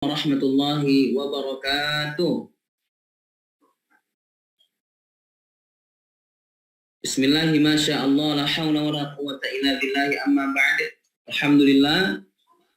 Warahmatullahi wabarakatuh. Bismillahi masyaallah la haula wala quwwata illa billahi amma ba'd. Alhamdulillah,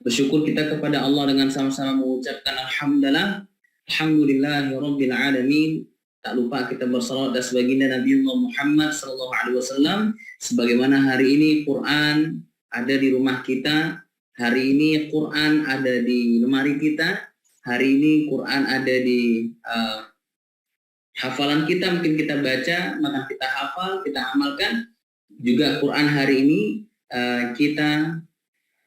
bersyukur kita kepada Allah dengan sama-sama mengucapkan alhamdulillah. Alhamdulillahi rabbil alamin. Tak lupa kita bersalawat atas baginda Nabi Muhammad sallallahu alaihi wasallam, sebagaimana hari ini Quran ada di rumah kita. Hari ini Quran ada di lemari kita. Hari ini Quran ada di hafalan kita, mungkin kita baca, maka kita hafal, kita amalkan. Juga Quran hari ini kita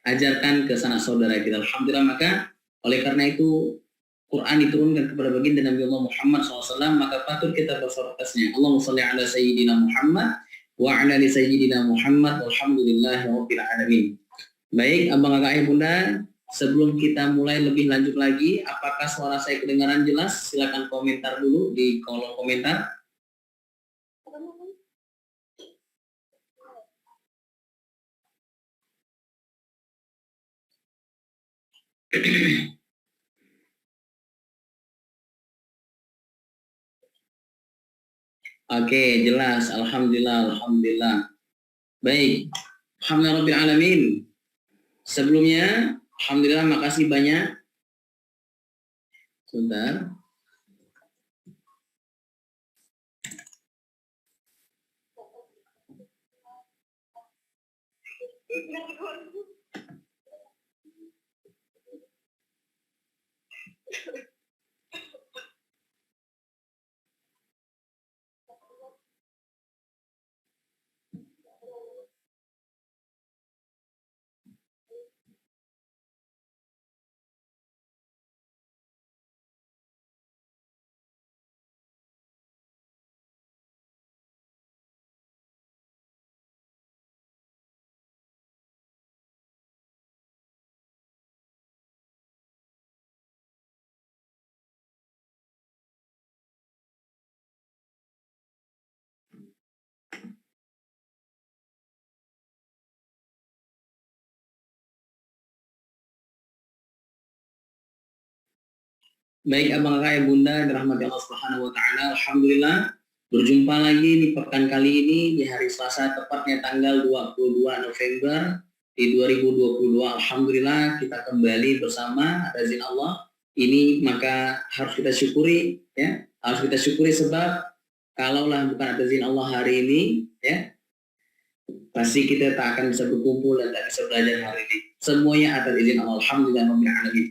ajarkan ke sanak saudara kita. Alhamdulillah, maka oleh karena itu Quran diturunkan kepada baginda Nabi Muhammad SAW, maka patut kita bersolat atasnya. Allahumma shalli ala sayyidina Muhammad wa ala ali sayyidina Muhammad walhamdulillahi rabbil alamin. Baik, abang kakak bunda, sebelum kita mulai lebih lanjut lagi, apakah suara saya kedengaran jelas? Silakan komentar dulu di kolom komentar. Oke, jelas. Alhamdulillah, alhamdulillah. Baik, alhamdulillah rabbil alamin. Sebelumnya, alhamdulillah, makasih banyak. Sebentar. Baik, abang kakak bunda dirahmati Allah Subhanahu wa taala. Alhamdulillah, berjumpa lagi di pekan kali ini di hari Selasa, tepatnya tanggal 22 November di 2022. Alhamdulillah, kita kembali bersama atas izin Allah. Ini maka harus kita syukuri, ya. Harus kita syukuri sebab kalaulah bukan atas izin Allah hari ini, ya, pasti kita tak akan bisa berkumpul dan tak bisa belajar hari ini. Semuanya atas izin Allah. Alhamdulillah rabbil alamin.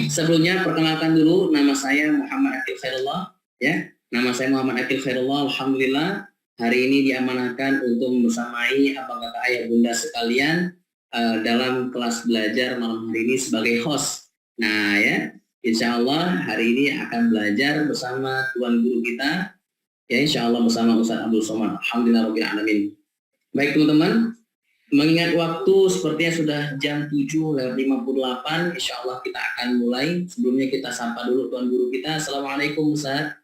Sebelumnya perkenalkan dulu, nama saya Muhammad Akil Khairullah, ya. Nama saya Muhammad Akil Khairullah. Alhamdulillah hari ini diamanahkan untuk bersamai abang kakak ayah bunda sekalian dalam kelas belajar malam hari ini sebagai host. Nah, ya, insya Allah hari ini akan belajar bersama tuan guru kita, ya, insya Allah bersama Ustaz Abdul Somad. Alhamdulillah rabbil alamin. Baik teman-teman, mengingat waktu sepertinya sudah jam 7:58, insya Allah kita akan mulai. Sebelumnya kita sapa dulu tuan guru kita. Assalamualaikum Ustaz.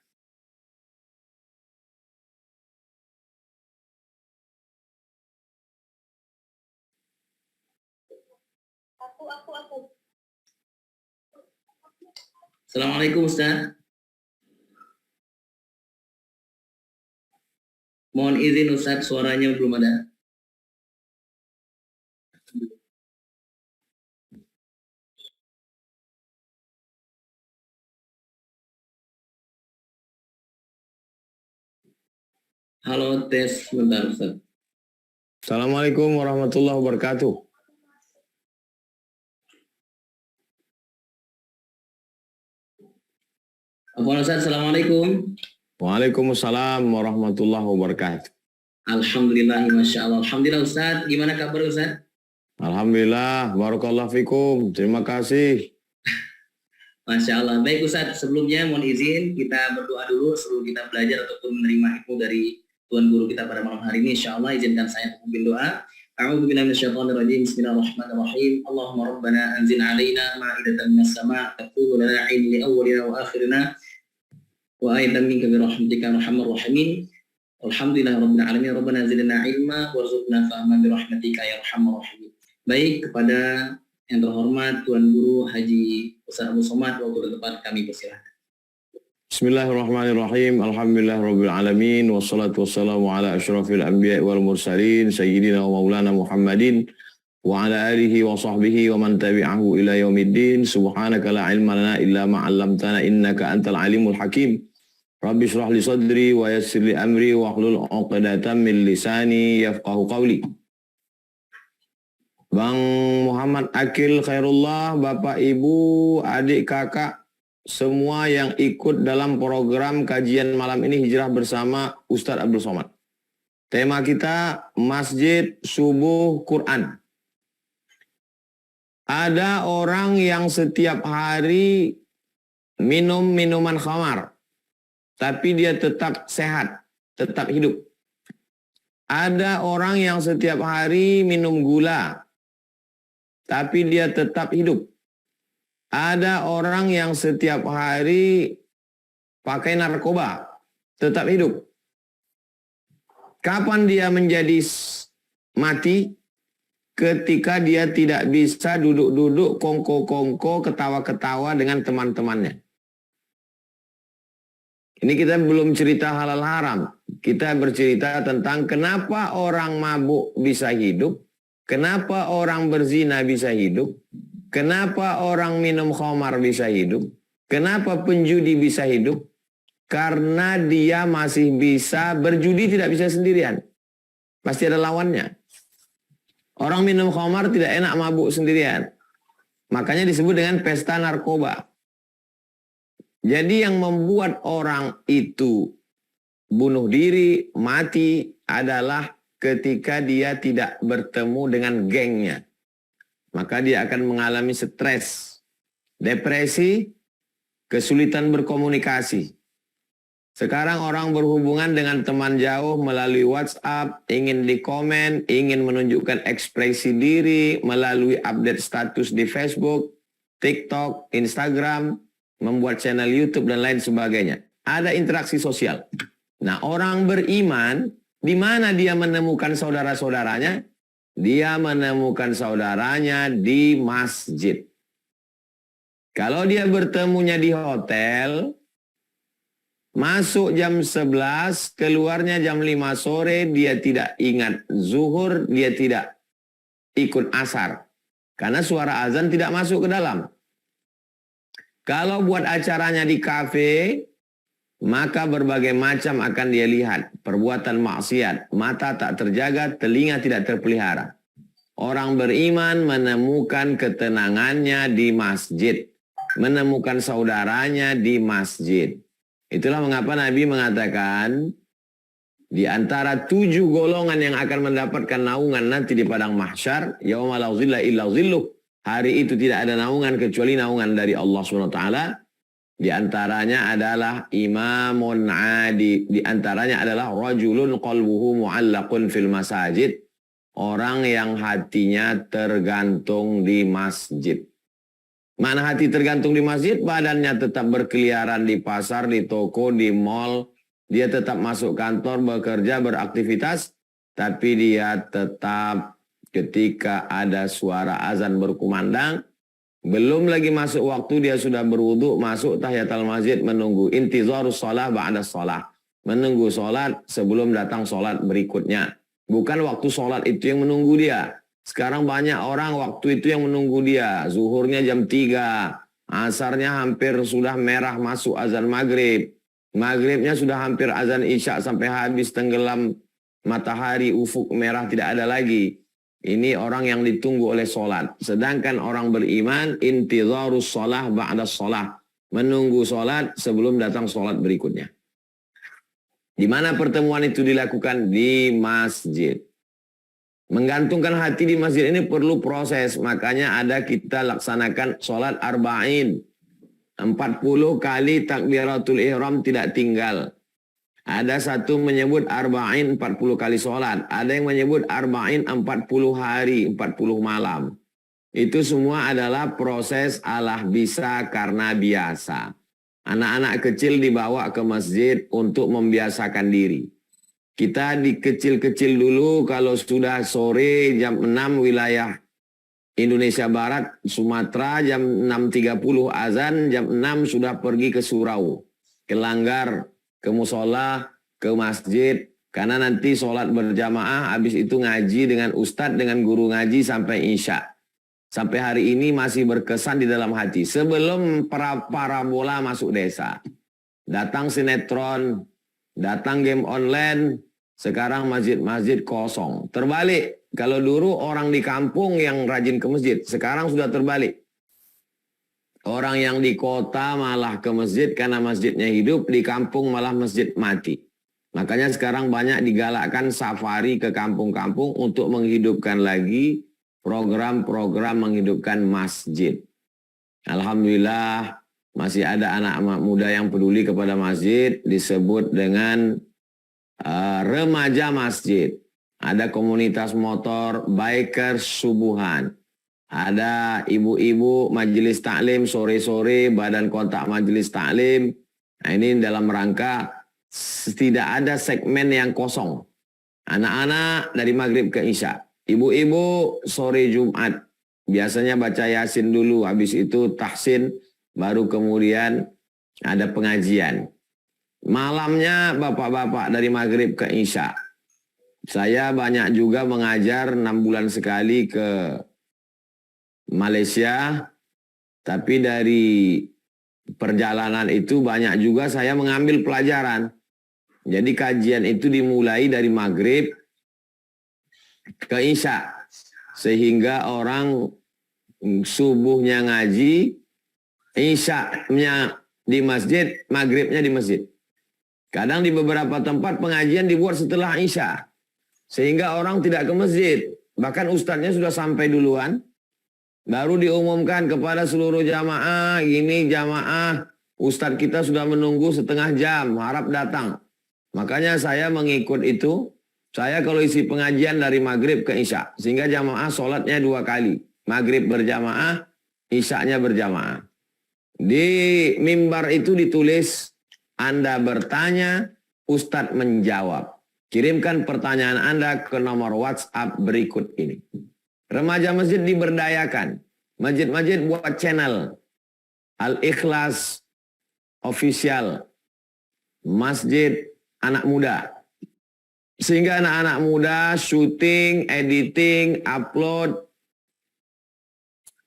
Assalamualaikum Ustaz. Mohon izin Ustaz, suaranya belum ada. Halo, tes sebentar Ustaz. Assalamualaikum warahmatullahi wabarakatuh. Apa Ustaz? Assalamualaikum. Waalaikumsalam warahmatullahi wabarakatuh. Alhamdulillah, masya Allah. Alhamdulillah Ustaz. Gimana kabar Ustaz? Alhamdulillah, barakallahu fikum. Terima kasih. Masya Allah. Baik Ustaz, sebelumnya mohon izin kita berdoa dulu sebelum kita belajar ataupun menerima ilmu dari tuan guru kita pada malam hari ini. Insya Allah izinkan saya memimpin doa. A'udzu billahi minasyaitonir rajim. Bismillahirrahmanirrahim. Allahumma rabbana anzil 'alaina ma'idatan minas sama' takunu lana 'ilman li awwalina wa akhirina wa ayatan minka bi rahmatika arhamar rahimin. Alhamdulillah rabbil alamin. Rabbana zidna 'ilma warzuqna fahma bi rahmatika ya arhamar rahimin. Baik, kepada Yang terhormat Tuan Guru Haji Ustaz Abu Somad, waktu dan tempat kami persilahkan. Bismillahirrahmanirrahim. Alhamdulillahirabbil alamin wassalatu wassalamu ala asyrafil anbiya'i wal mursalin sayyidina wa maulana Muhammadin wa ala alihi wa sahbihi wa man tabi'ahu ila yaumiddin. Subhanaka la ilma lana illa ma 'allamtana innaka antal alimul hakim. Rabbi shrah li sadri wa yassir li amri wa hlul 'uqdatam min lisani yafqahu qawli. Bang Muhammad Akil Khairullah, Bapak Ibu, adik kakak, semua yang ikut dalam program kajian malam ini Hijrah bersama Ustadz Abdul Somad. Tema kita Masjid Subuh Quran. Ada orang yang setiap hari minum minuman khamar, tapi dia tetap sehat, tetap hidup. Ada orang yang setiap hari minum gula, tapi dia tetap hidup. Ada orang yang setiap hari pakai narkoba, tetap hidup. Kapan dia menjadi mati? Ketika dia tidak bisa duduk-duduk, kongko-kongko, ketawa-ketawa dengan teman-temannya. Ini kita belum cerita halal haram. Kita bercerita tentang kenapa orang mabuk bisa hidup, kenapa orang berzina bisa hidup, kenapa orang minum khamar bisa hidup, kenapa penjudi bisa hidup, karena dia masih bisa berjudi, tidak bisa sendirian. Pasti ada lawannya. Orang minum khamar tidak enak mabuk sendirian. Makanya disebut dengan pesta narkoba. Jadi yang membuat orang itu bunuh diri, mati adalah ketika dia tidak bertemu dengan gengnya. Maka dia akan mengalami stres, depresi, kesulitan berkomunikasi. Sekarang orang berhubungan dengan teman jauh melalui WhatsApp, ingin dikomen, ingin menunjukkan ekspresi diri, melalui update status di Facebook, TikTok, Instagram, membuat channel YouTube dan lain sebagainya. Ada interaksi sosial. Nah, orang beriman, di mana dia menemukan saudara-saudaranya? Dia menemukan saudaranya di masjid. Kalau dia bertemunya di hotel, masuk jam 11, keluarnya jam 5 sore, dia tidak ingat zuhur, dia tidak ikut asar. Karena suara azan tidak masuk ke dalam. Kalau buat acaranya di kafe, maka berbagai macam akan dia lihat. Perbuatan maksiat, mata tak terjaga, telinga tidak terpelihara. Orang beriman menemukan ketenangannya di masjid. Menemukan saudaranya di masjid. Itulah mengapa Nabi mengatakan, di antara 7 golongan yang akan mendapatkan naungan nanti di padang mahsyar, yauma la zilla illa zilluh. Hari itu tidak ada naungan kecuali naungan dari Allah SWT. Di antaranya adalah imamun adi. Di antaranya adalah rajulun qalbuhu mu'allaqun fil masajid. Orang yang hatinya tergantung di masjid. Mana hati tergantung di masjid? Badannya tetap berkeliaran di pasar, di toko, di mall. Dia tetap masuk kantor, bekerja, beraktivitas. Tapi dia tetap ketika ada suara azan berkumandang, belum lagi masuk waktu dia sudah berwudu, masuk tahiyatul masjid, menunggu intizarus shalah ba'da shalah. Menunggu sholat sebelum datang sholat berikutnya. Bukan waktu sholat itu yang menunggu dia. Sekarang banyak orang waktu itu yang menunggu dia. Zuhurnya jam 3, asarnya hampir sudah merah masuk azan maghrib. Maghribnya sudah hampir azan isya sampai habis tenggelam matahari, ufuk merah tidak ada lagi. Ini orang yang ditunggu oleh sholat. Sedangkan orang beriman, intizarus sholah ba'da sholah. Menunggu sholat sebelum datang sholat berikutnya. Di mana pertemuan itu dilakukan? Di masjid. Menggantungkan hati di masjid ini perlu proses. Makanya ada kita laksanakan sholat arba'in. 40 kali takbiratul ihram tidak tinggal. Ada satu menyebut arba'in 40 kali sholat. Ada yang menyebut arba'in 40 hari, 40 malam. Itu semua adalah proses Allah bisa karena biasa. Anak-anak kecil dibawa ke masjid untuk membiasakan diri. Kita di kecil-kecil dulu kalau sudah sore jam 6 wilayah Indonesia Barat, Sumatera jam 6.30 azan, jam 6 sudah pergi ke surau, ke langgar, ke musola, ke masjid, karena nanti sholat berjamaah, habis itu ngaji dengan ustadz, dengan guru ngaji sampai isya. Sampai hari ini masih berkesan di dalam hati. Sebelum parabola masuk desa, datang sinetron, datang game online, sekarang masjid-masjid kosong. Terbalik, kalau dulu orang di kampung yang rajin ke masjid, sekarang sudah terbalik. Orang yang di kota malah ke masjid karena masjidnya hidup, di kampung malah masjid mati. Makanya sekarang banyak digalakkan safari ke kampung-kampung untuk menghidupkan lagi program-program menghidupkan masjid. Alhamdulillah masih ada anak muda yang peduli kepada masjid, disebut dengan remaja masjid. Ada komunitas motor, biker subuhan. Ada ibu-ibu majelis taklim sore-sore, badan kontak majelis taklim. Nah, ini dalam rangka tidak ada segmen yang kosong. Anak-anak dari maghrib ke isya. Ibu-ibu sore Jumat. Biasanya baca Yasin dulu, habis itu tahsin, baru kemudian ada pengajian. Malamnya bapak-bapak dari maghrib ke isya. Saya banyak juga mengajar 6 bulan sekali ke Malaysia, tapi dari perjalanan itu banyak juga saya mengambil pelajaran. Jadi kajian itu dimulai dari maghrib ke isya, sehingga orang subuhnya ngaji, isya'nya di masjid, maghribnya di masjid. Kadang di beberapa tempat pengajian dibuat setelah isya, sehingga orang tidak ke masjid. Bahkan ustadznya sudah sampai duluan, baru diumumkan kepada seluruh jamaah, gini jamaah, ustadz kita sudah menunggu setengah jam, harap datang. Makanya saya mengikut itu, saya kalau isi pengajian dari maghrib ke isya, sehingga jamaah sholatnya 2 kali. Maghrib berjamaah, isya'nya berjamaah. Di mimbar itu ditulis, Anda bertanya, ustadz menjawab. Kirimkan pertanyaan Anda ke nomor WhatsApp berikut ini. Remaja masjid diberdayakan. Masjid-masjid buat channel Al-Ikhlas Official, Masjid Anak Muda. Sehingga anak-anak muda syuting, editing, upload.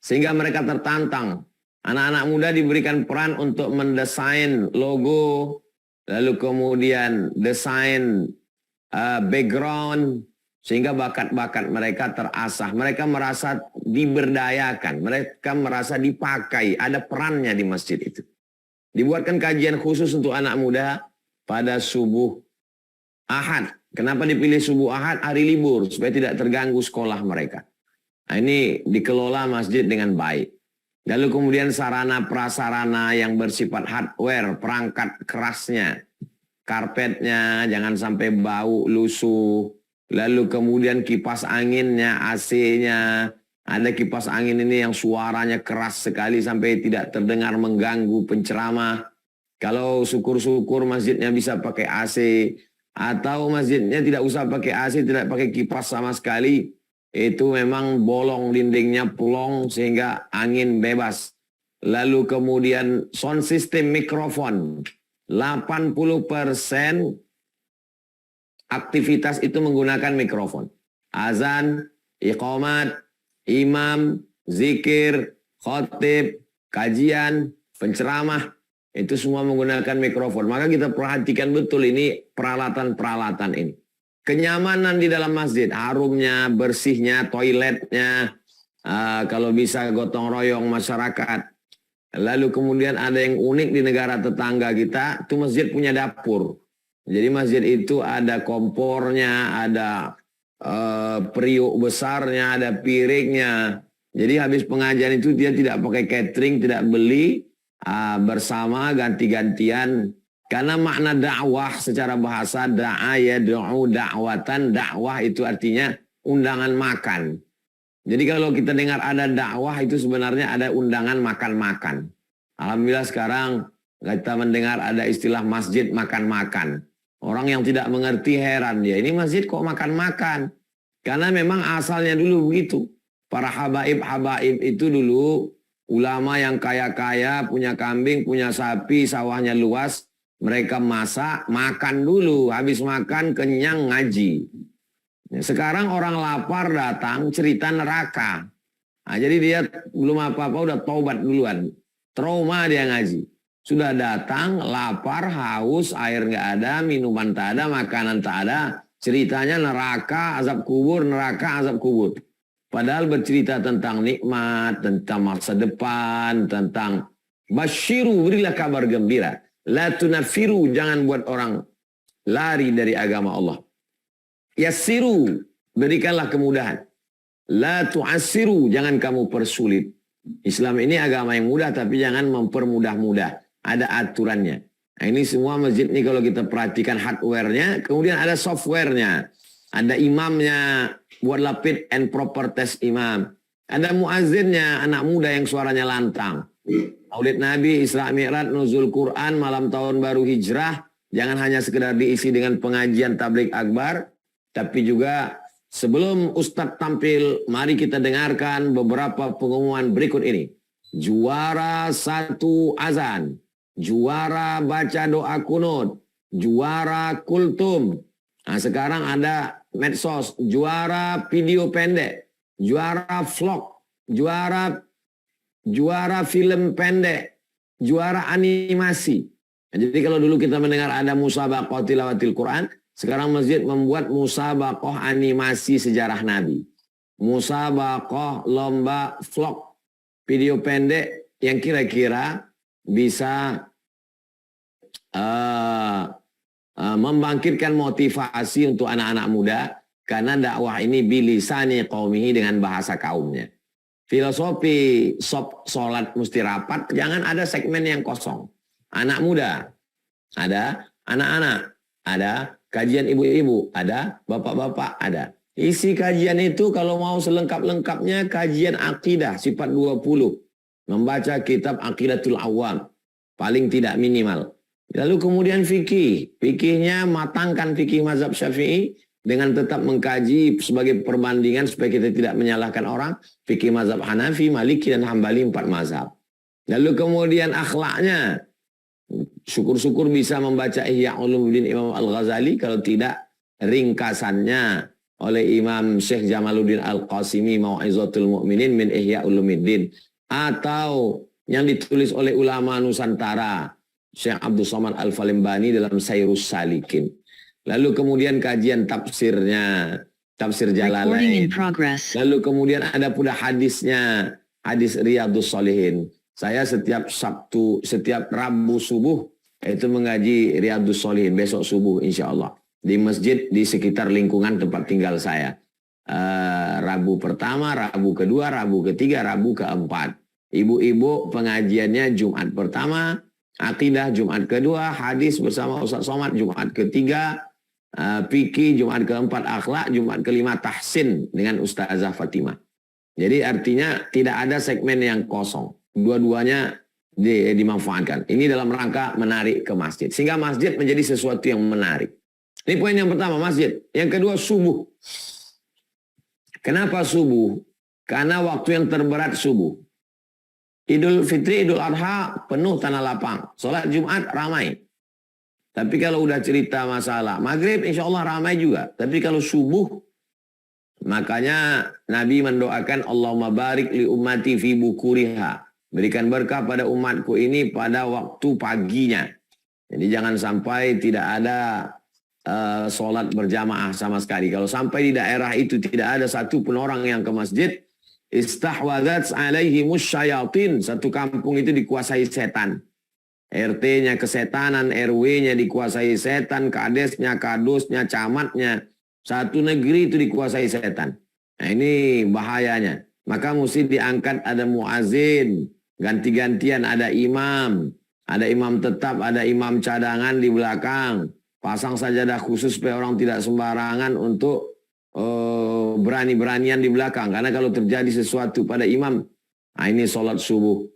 Sehingga mereka tertantang. Anak-anak muda diberikan peran untuk mendesain logo, lalu kemudian desain background, sehingga bakat-bakat mereka terasah. Mereka merasa diberdayakan, mereka merasa dipakai, ada perannya di masjid itu. Dibuatkan kajian khusus untuk anak muda pada subuh Ahad. Kenapa dipilih subuh Ahad? Hari libur, supaya tidak terganggu sekolah mereka. Nah, ini dikelola masjid dengan baik. Lalu kemudian sarana prasarana yang bersifat hardware, perangkat kerasnya, karpetnya jangan sampai bau, lusuh. Lalu kemudian kipas anginnya, AC-nya. Ada kipas angin ini yang suaranya keras sekali sampai tidak terdengar, mengganggu penceramah. Kalau syukur-syukur masjidnya bisa pakai AC, atau masjidnya tidak usah pakai AC, tidak pakai kipas sama sekali, itu memang bolong dindingnya, plong, sehingga angin bebas. Lalu kemudian sound system mikrofon, 80% aktivitas itu menggunakan mikrofon. Azan, iqamat, imam, zikir, khotib, kajian, penceramah, itu semua menggunakan mikrofon. Maka kita perhatikan betul ini peralatan-peralatan ini. Kenyamanan di dalam masjid, harumnya, bersihnya, toiletnya, kalau bisa gotong royong masyarakat. Lalu kemudian ada yang unik di negara tetangga kita, itu masjid punya dapur. Jadi masjid itu ada kompornya, ada periuk besarnya, ada piringnya. Jadi habis pengajian itu dia tidak pakai catering, tidak beli, bersama ganti-gantian. Karena makna dakwah secara bahasa, da'a yad'u da'watan, dakwah itu artinya undangan makan. Jadi kalau kita dengar ada dakwah itu sebenarnya ada undangan makan-makan. Alhamdulillah sekarang kita mendengar ada istilah masjid makan-makan. Orang yang tidak mengerti heran dia, ini masjid kok makan-makan? Karena memang asalnya dulu begitu. Para habaib-habaib itu dulu ulama yang kaya-kaya, punya kambing, punya sapi, sawahnya luas. Mereka masak, makan dulu. Habis makan, kenyang, ngaji. Sekarang orang lapar datang, cerita neraka. Nah, jadi dia belum apa-apa, udah taubat duluan. Trauma dia ngaji. Sudah datang, lapar, haus, air nggak ada, minuman tak ada, makanan tak ada. Ceritanya neraka, azab kubur, neraka, azab kubur. Padahal bercerita tentang nikmat, tentang masa depan, tentang basyiru, berilah kabar gembira. La tunafiru, jangan buat orang lari dari agama Allah. Yassiru, berikanlah kemudahan. La tu'assiru, jangan kamu persulit. Islam ini agama yang mudah, tapi jangan mempermudah-mudah. Ada aturannya. Nah, ini semua masjid ini kalau kita perhatikan hardware-nya, kemudian ada software-nya. Ada imamnya, buatlah fit and proper test imam. Ada muazzinnya, anak muda yang suaranya lantang. Maulid Nabi, Isra Mi'raj, nuzul Quran, malam tahun baru hijrah. Jangan hanya sekedar diisi dengan pengajian tabligh akbar, tapi juga sebelum Ustadz tampil, mari kita dengarkan beberapa pengumuman berikut ini. Juara 1 azan, juara baca doa kunut, juara kultum. Nah, sekarang ada medsos, juara video pendek, juara vlog, juara film pendek, juara animasi. Nah, jadi kalau dulu kita mendengar ada musabaqah tilawatil Quran, sekarang masjid membuat musabaqah animasi sejarah Nabi. Musabaqah lomba vlog, video pendek yang kira-kira bisa membangkitkan motivasi untuk anak-anak muda, karena dakwah ini bilisani qaumihi, dengan bahasa kaumnya. Filosofi sholat mesti rapat, jangan ada segmen yang kosong. Anak muda, ada anak-anak, ada kajian ibu-ibu, ada bapak-bapak, ada. Isi kajian itu kalau mau selengkap-lengkapnya kajian akidah sifat 20. Membaca kitab Aqidatul Awam, paling tidak minimal. Lalu kemudian fikih. Fikihnya matangkan fikih mazhab Syafi'i dengan tetap mengkaji sebagai perbandingan supaya kita tidak menyalahkan orang. Fikih mazhab Hanafi, Maliki, dan Hambali, 4 mazhab. Lalu kemudian akhlaknya. Syukur-syukur bisa membaca Ihya Ulumuddin Imam Al-Ghazali. Kalau tidak, ringkasannya oleh Imam Syekh Jamaluddin Al-Qasimi, Mau'izatul Mu'minin min Ihya Ulumuddin. Atau yang ditulis oleh ulama Nusantara, Syekh Abdul Somad Al-Falimbani dalam Sayrus Salikin. Lalu kemudian kajian tafsirnya, tafsir Jalalain. Lalu kemudian ada pula hadisnya, hadis Riyadhus Shalihin. Saya setiap Rabu subuh itu mengaji Riyadhus Shalihin, besok subuh insya Allah. Di masjid di sekitar lingkungan tempat tinggal saya. Rabu pertama, Rabu kedua, Rabu ketiga, Rabu keempat. Ibu-ibu pengajiannya Jumat pertama, akidah Jumat kedua, hadis bersama Ustaz Somad Jumat ketiga, fikih Jumat keempat, akhlak Jumat kelima, tahsin dengan Ustazah Fatimah. Jadi artinya tidak ada segmen yang kosong. Dua-duanya dimanfaatkan. Ini dalam rangka menarik ke masjid. Sehingga masjid menjadi sesuatu yang menarik. Ini poin yang pertama, masjid. Yang kedua, subuh. Kenapa subuh? Karena waktu yang terberat subuh. Idul Fitri, Idul Adha penuh tanah lapang. Sholat Jumat ramai. Tapi kalau udah cerita masalah maghrib, insya Allah ramai juga. Tapi kalau subuh, makanya Nabi mendoakan Allahumma barik li ummati fi bukuriha. Berikan berkah pada umatku ini pada waktu paginya. Jadi jangan sampai tidak ada sholat berjamaah sama sekali. Kalau sampai di daerah itu tidak ada satu pun orang yang ke masjid, istahwadat alaihimus syayatin. Satu kampung itu dikuasai setan. RT-nya kesetanan, RW-nya dikuasai setan, kadesnya, kadusnya, camatnya. Satu negeri itu dikuasai setan. Nah ini bahayanya. Maka mesti diangkat ada muazin, ganti-gantian ada imam tetap, ada imam cadangan di belakang. Pasang sajadah khusus supaya orang tidak sembarangan untuk berani-beranian di belakang. Karena kalau terjadi sesuatu pada imam, nah ini sholat subuh.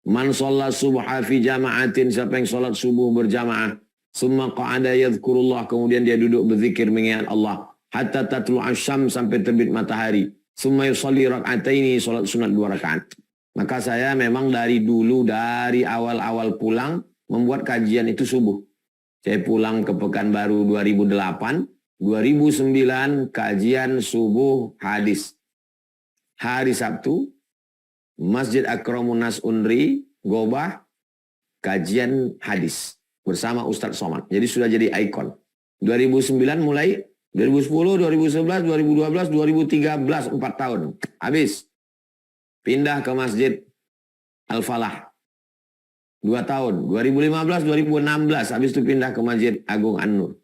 Man sholat subha fi jama'atin, siapa yang sholat subuh berjamaah, summa qa'ada yadhkurullah, kemudian dia duduk berzikir mengingat Allah, hatta tatlu asyam, sampai terbit matahari. Summa yusalli rak'ataini, salat sunat 2 rakaat. Maka saya memang dari dulu, dari awal-awal pulang, membuat kajian itu subuh. Saya pulang ke Pekanbaru 2008, 2009 kajian subuh hadis. Hari Sabtu, Masjid Akramun Nas Unri, Gobah, kajian hadis bersama Ustadz Somad. Jadi sudah jadi ikon. 2009 mulai, 2010, 2011, 2012, 2013, 4 tahun. Habis. Pindah ke Masjid Al-Falah. 2 tahun. 2015, 2016. Habis itu pindah ke Masjid Agung An-Nur.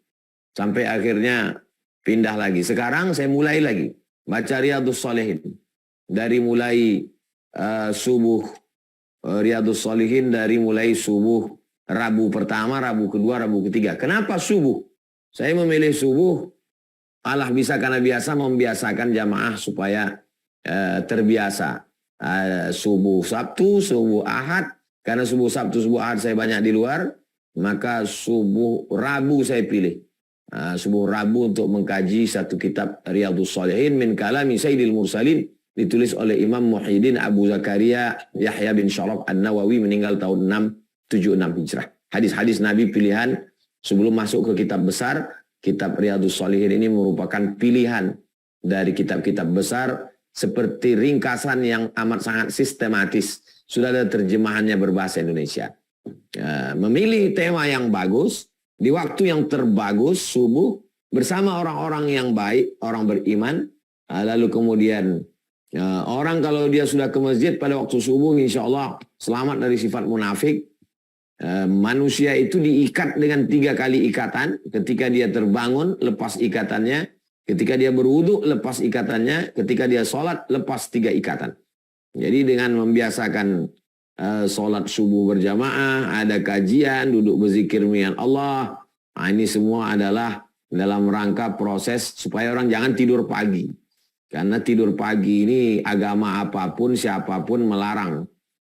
Sampai akhirnya pindah lagi. Sekarang saya mulai lagi. Baca Riyadhus Shalihin. Dari mulai subuh Riyadhus Shalihin, dari mulai subuh Rabu pertama, Rabu kedua, Rabu ketiga. Kenapa subuh? Saya memilih subuh. Allah bisa karena biasa membiasakan jamaah supaya terbiasa. Subuh Sabtu, subuh Ahad. Karena subuh Sabtu, subuh Ahad saya banyak di luar. Maka subuh Rabu saya pilih. Subuh Rabu untuk mengkaji satu kitab Riyadhus Shalihin min kalami Sayyidil Mursalin. Ditulis oleh Imam Muhyiddin Abu Zakaria Yahya bin Syaraf An-Nawawi, meninggal tahun 676 Hijrah. Hadis-hadis Nabi pilihan sebelum masuk ke kitab besar. Kitab Riyadhus Shalihin ini merupakan pilihan dari kitab-kitab besar, seperti ringkasan yang amat sangat sistematis. Sudah ada terjemahannya berbahasa Indonesia. Memilih tema yang bagus, di waktu yang terbagus, subuh, bersama orang-orang yang baik, orang beriman. Lalu kemudian orang kalau dia sudah ke masjid pada waktu subuh, insya Allah selamat dari sifat munafik. Manusia itu diikat dengan 3 kali ikatan. Ketika dia terbangun, lepas ikatannya. Ketika dia berwudu, lepas ikatannya. Ketika dia sholat, lepas 3 ikatan. Jadi dengan membiasakan sholat subuh berjamaah, ada kajian, duduk berzikir dengan Allah. Nah, ini semua adalah dalam rangka proses supaya orang jangan tidur pagi. Karena tidur pagi ini agama apapun, siapapun melarang.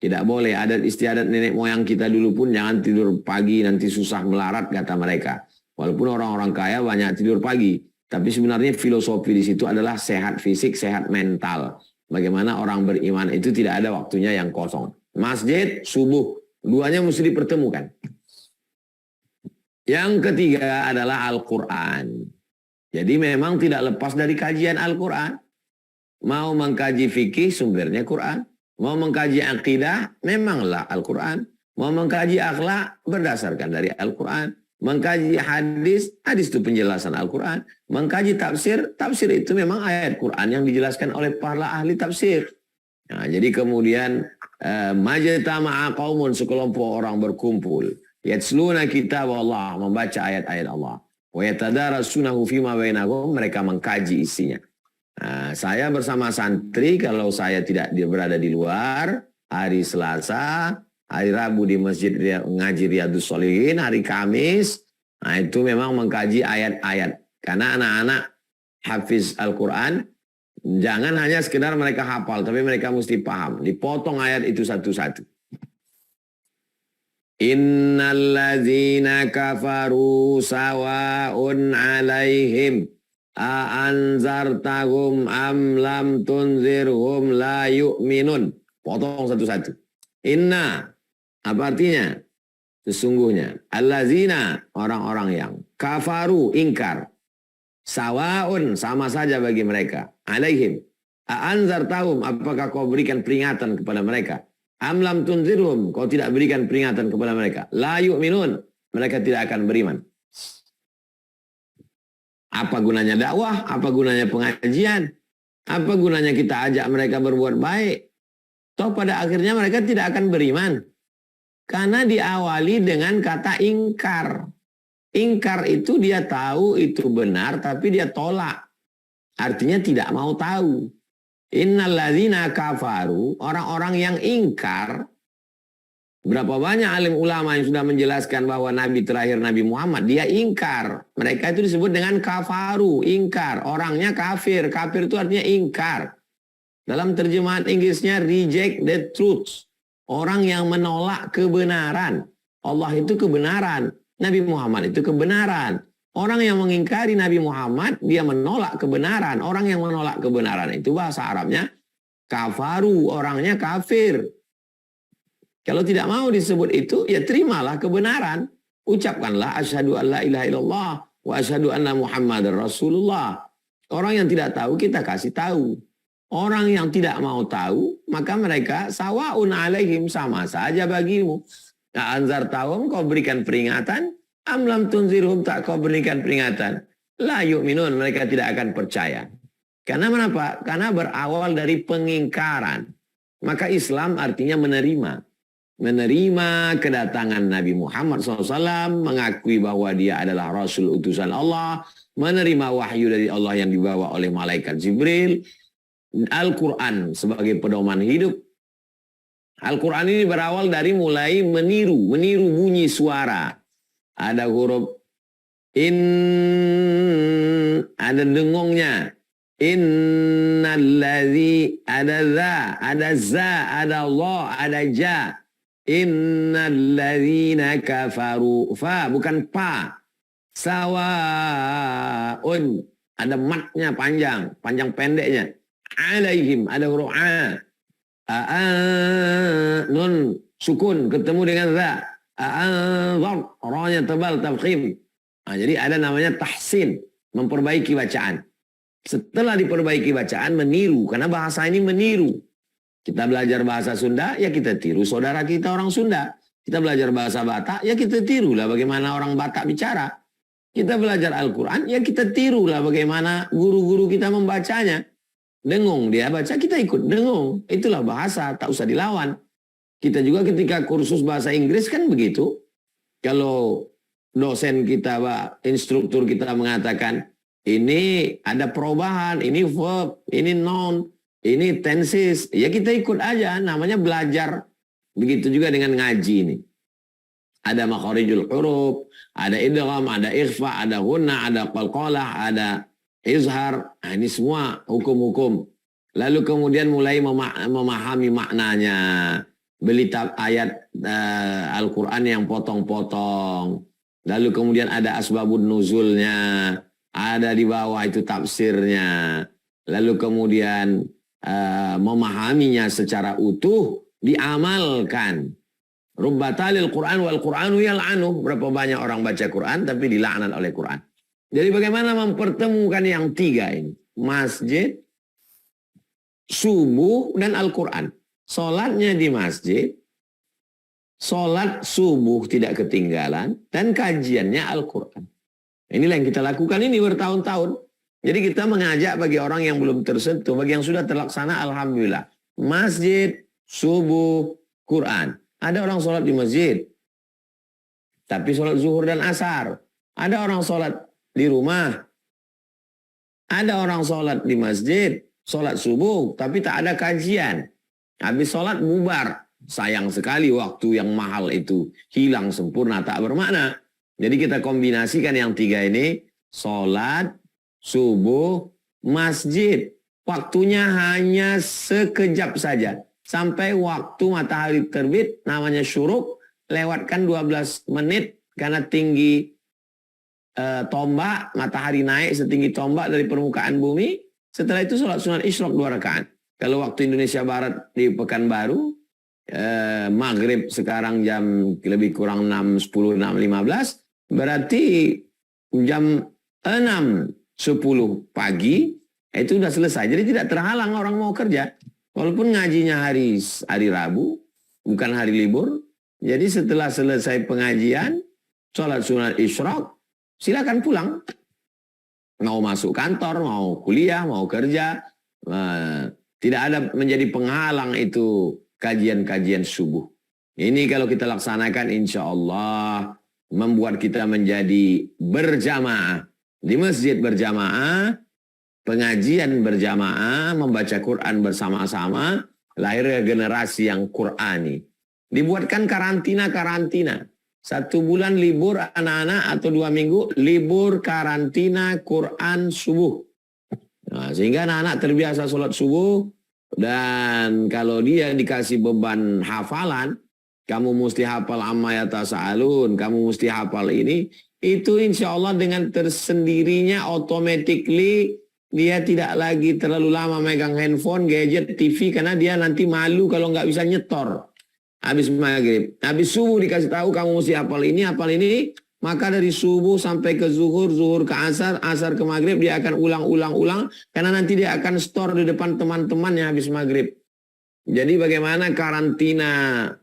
Tidak boleh, adat istiadat nenek moyang kita dulu pun jangan tidur pagi, nanti susah melarat, kata mereka. Walaupun orang-orang kaya banyak tidur pagi. Tapi sebenarnya filosofi di situ adalah sehat fisik, sehat mental. Bagaimana orang beriman itu tidak ada waktunya yang kosong. Masjid, subuh, duanya mesti dipertemukan. Yang ketiga adalah Al-Quran. Jadi memang tidak lepas dari kajian Al-Quran. Mau mengkaji fikih, sumbernya Quran. Mau mengkaji akidah, memanglah Al-Quran. Mau mengkaji akhlak, berdasarkan dari Al-Quran. Mengkaji hadis, hadis itu penjelasan Al-Quran. Mengkaji tafsir, tafsir itu memang ayat Quran yang dijelaskan oleh para ahli tafsir. Nah, jadi kemudian majtama'a qaumun, sekelompok orang berkumpul. Yatsluna kitab Allah, membaca ayat-ayat Allah. Wa yatadarasunahu fima bainahum, mereka mengkaji isinya. Nah, saya bersama santri, kalau saya tidak berada di luar, hari Selasa, hari Rabu di masjid ngaji Riyadhus Shalihin, hari Kamis, nah itu memang mengkaji ayat-ayat. Karena anak-anak hafiz Al-Quran, jangan hanya sekedar mereka hafal, tapi mereka mesti paham. Dipotong ayat itu satu-satu. Innalladzina kafaru sawa'un alaihim a'anzartahum am lam tunzirhum la yu'minun. Potong satu-satu. Inna, apa artinya? Sesungguhnya. Allazina, orang-orang yang kafaru, ingkar. Sawa'un, sama saja bagi mereka. Alaihim. A'anzartahum, apakah kau berikan peringatan kepada mereka? Am lam tunzirhum, kau tidak berikan peringatan kepada mereka. La yu'minun, mereka tidak akan beriman. Apa gunanya dakwah? Apa gunanya pengajian? Apa gunanya kita ajak mereka berbuat baik? Toh pada akhirnya mereka tidak akan beriman. Karena diawali dengan kata ingkar. Ingkar itu dia tahu itu benar, tapi dia tolak. Artinya tidak mau tahu. Innalladzina kafaru, orang-orang yang ingkar. Berapa banyak alim ulama yang sudah menjelaskan bahwa Nabi terakhir Nabi Muhammad, dia ingkar. Mereka itu disebut dengan kafaru, ingkar. Orangnya kafir. Kafir itu artinya ingkar. Dalam terjemahan Inggrisnya reject the truth. Orang yang menolak kebenaran. Allah itu kebenaran. Nabi Muhammad itu kebenaran. Orang yang mengingkari Nabi Muhammad, dia menolak kebenaran. Orang yang menolak kebenaran itu bahasa Arabnya kafaru, orangnya kafir. Kalau tidak mau disebut itu, ya terimalah kebenaran. Ucapkanlah asyhadu an la ilaha illallah wa asyhadu anna Muhammadar Rasulullah. Orang yang tidak tahu kita kasih tahu. Orang yang tidak mau tahu, maka mereka sawaun alaihim, sama saja bagimu. Nah, anzartahum, kau berikan peringatan, amlam tunzirhum, tak kau berikan peringatan, la yu'minun, mereka tidak akan percaya. Karena kenapa? Karena berawal dari pengingkaran. Maka Islam artinya menerima. Menerima kedatangan Nabi Muhammad SAW, mengakui bahwa dia adalah Rasul utusan Allah, menerima wahyu dari Allah yang dibawa oleh malaikat Jibril, Al-Quran sebagai pedoman hidup. Al-Quran ini berawal dari mulai meniru bunyi suara. Ada huruf in, ada dengungnya. Innalladzi, ada za, ada Allah, ada ja. Innalladzina kafaru, fa bukan pa. Sawaun, ada matnya panjang pendeknya. Alaihim, ada huruf a. Nun sukun ketemu dengan za. Ra-nya tebal tafkhim. Nah, jadi ada namanya tahsin, memperbaiki bacaan. Setelah diperbaiki bacaan, meniru, karena bahasa ini meniru. Kita belajar bahasa Sunda, ya kita tiru saudara kita orang Sunda. Kita belajar bahasa Batak, ya kita tirulah bagaimana orang Batak bicara. Kita belajar Al-Quran, ya kita tirulah bagaimana guru-guru kita membacanya. Dengung dia baca, kita ikut dengung. Itulah bahasa, tak usah dilawan. Kita juga ketika kursus bahasa Inggris kan begitu. Kalau dosen kita, instruktur kita mengatakan, ini ada perubahan, ini verb, ini noun, ini tenses. Ya kita ikut aja, namanya belajar. Begitu juga dengan ngaji ini. Ada makharijul huruf, ada idgham, ada ikhfa, ada ghunna, ada qalqalah, ada izhar. Nah, ini semua hukum-hukum. Lalu kemudian mulai memahami maknanya. Beli ayat Al-Quran yang potong-potong. Lalu kemudian ada asbabun nuzulnya. Ada di bawah itu tafsirnya. Lalu kemudian memahaminya secara utuh, diamalkan. Rubbatalil Quran wal Quranu yal'anu. Berapa banyak orang baca Quran tapi dilaknat oleh Quran. Jadi bagaimana mempertemukan yang tiga ini? Masjid, subuh, dan Al-Quran. Sholatnya di masjid, sholat subuh tidak ketinggalan, dan kajiannya Al-Quran. Inilah yang kita lakukan ini bertahun-tahun. Jadi kita mengajak bagi orang yang belum tersentuh, bagi yang sudah terlaksana, alhamdulillah. Masjid, subuh, Quran. Ada orang sholat di masjid, tapi sholat zuhur dan asar. Ada orang sholat di rumah. Ada orang sholat di masjid, sholat subuh, tapi tak ada kajian. Habis sholat bubar. Sayang sekali waktu yang mahal itu hilang sempurna, tak bermakna. Jadi kita kombinasikan yang tiga ini. Sholat, subuh, masjid. Waktunya hanya sekejap saja. Sampai waktu matahari terbit, namanya syuruk. Lewatkan 12 menit karena tinggi tombak. Matahari naik setinggi tombak dari permukaan bumi. Setelah itu sholat sunat isyraq 2 rakaat. Kalau waktu Indonesia Barat di Pekanbaru, maghrib sekarang jam lebih kurang 6.10, 6.15, berarti jam 6.10 pagi, itu sudah selesai. Jadi tidak terhalang orang mau kerja. Walaupun ngajinya hari Rabu, bukan hari libur. Jadi setelah selesai pengajian, sholat sunat isyraq, silakan pulang. Mau masuk kantor, mau kuliah, mau kerja, tidak ada menjadi penghalang itu kajian-kajian subuh. Ini kalau kita laksanakan insya Allah membuat kita menjadi berjamaah. Di masjid berjamaah, pengajian berjamaah, membaca Quran bersama-sama, lahir generasi yang Qurani. Dibuatkan karantina. 1 bulan libur anak-anak atau 2 minggu libur karantina Quran subuh. Nah, sehingga anak-anak terbiasa sholat subuh, dan kalau dia dikasih beban hafalan, kamu mesti hafal amma yatasaalun, kamu mesti hafal ini, itu insya Allah dengan tersendirinya automatically dia tidak lagi terlalu lama megang handphone, gadget, TV, karena dia nanti malu kalau nggak bisa nyetor. Habis maghrib, habis subuh dikasih tahu kamu mesti hafal ini, maka dari subuh sampai ke zuhur, zuhur ke asar, asar ke maghrib dia akan ulang-ulang, karena nanti dia akan store di depan teman-temannya habis maghrib. Jadi bagaimana karantina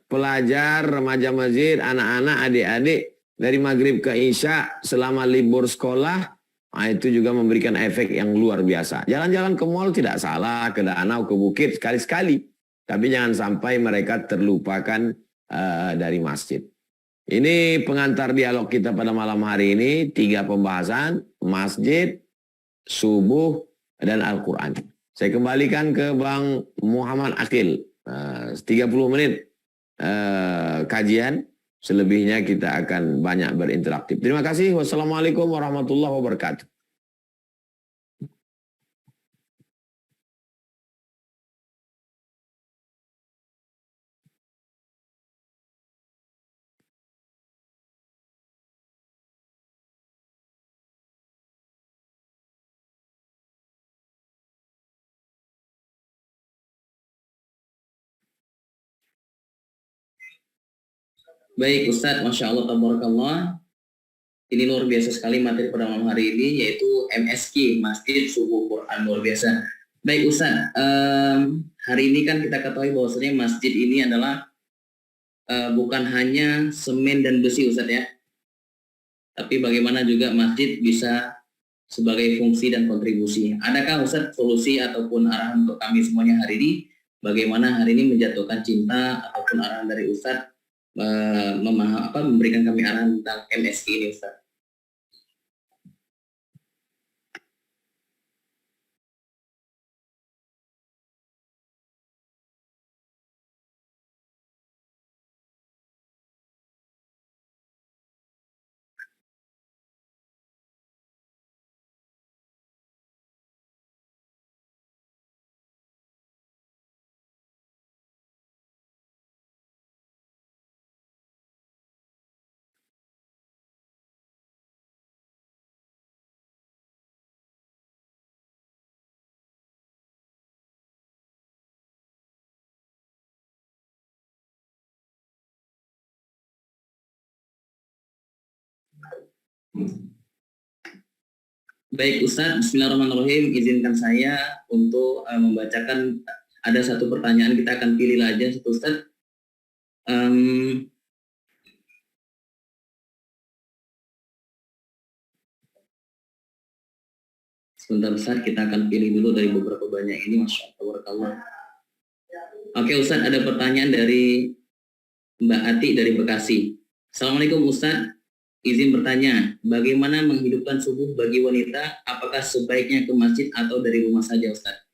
pelajar, remaja masjid, anak-anak, adik-adik dari maghrib ke isya selama libur sekolah, nah itu juga memberikan efek yang luar biasa. Jalan-jalan ke mall tidak salah, ke danau, ke bukit sekali-sekali. Tapi jangan sampai mereka terlupakan dari masjid. Ini pengantar dialog kita pada malam hari ini, 3 pembahasan, masjid, subuh, dan Al-Quran. Saya kembalikan ke Bang Muhammad Akil. 30 menit kajian. Selebihnya kita akan banyak berinteraktif. Terima kasih. Wassalamualaikum warahmatullahi wabarakatuh. Baik Ustadz, Masya Allah, tabarakallah. Ini luar biasa sekali materi pada malam hari ini, yaitu MSQ, Masjid Subuh Quran, luar biasa. Baik Ustadz, hari ini kan kita ketahui bahwasanya masjid ini adalah bukan hanya semen dan besi Ustadz ya, tapi bagaimana juga masjid bisa sebagai fungsi dan kontribusi. Adakah Ustadz solusi ataupun arahan untuk kami semuanya hari ini, bagaimana hari ini menjatuhkan cinta ataupun arahan dari Ustadz memberikan kami arahan tentang MSQ ini Ustaz? Baik Ustadz, Bismillahirrahmanirrahim. Izinkan saya untuk membacakan, ada satu pertanyaan, kita akan pilih aja satu Ustadz. Sebentar Ustadz, kita akan pilih dulu dari beberapa banyak ini. Masya Allah. Oke Ustadz, ada pertanyaan dari Mbak Ati dari Bekasi. Assalamualaikum Ustadz, izin bertanya, bagaimana menghidupkan subuh bagi wanita? Apakah sebaiknya ke masjid atau dari rumah saja Ustadz?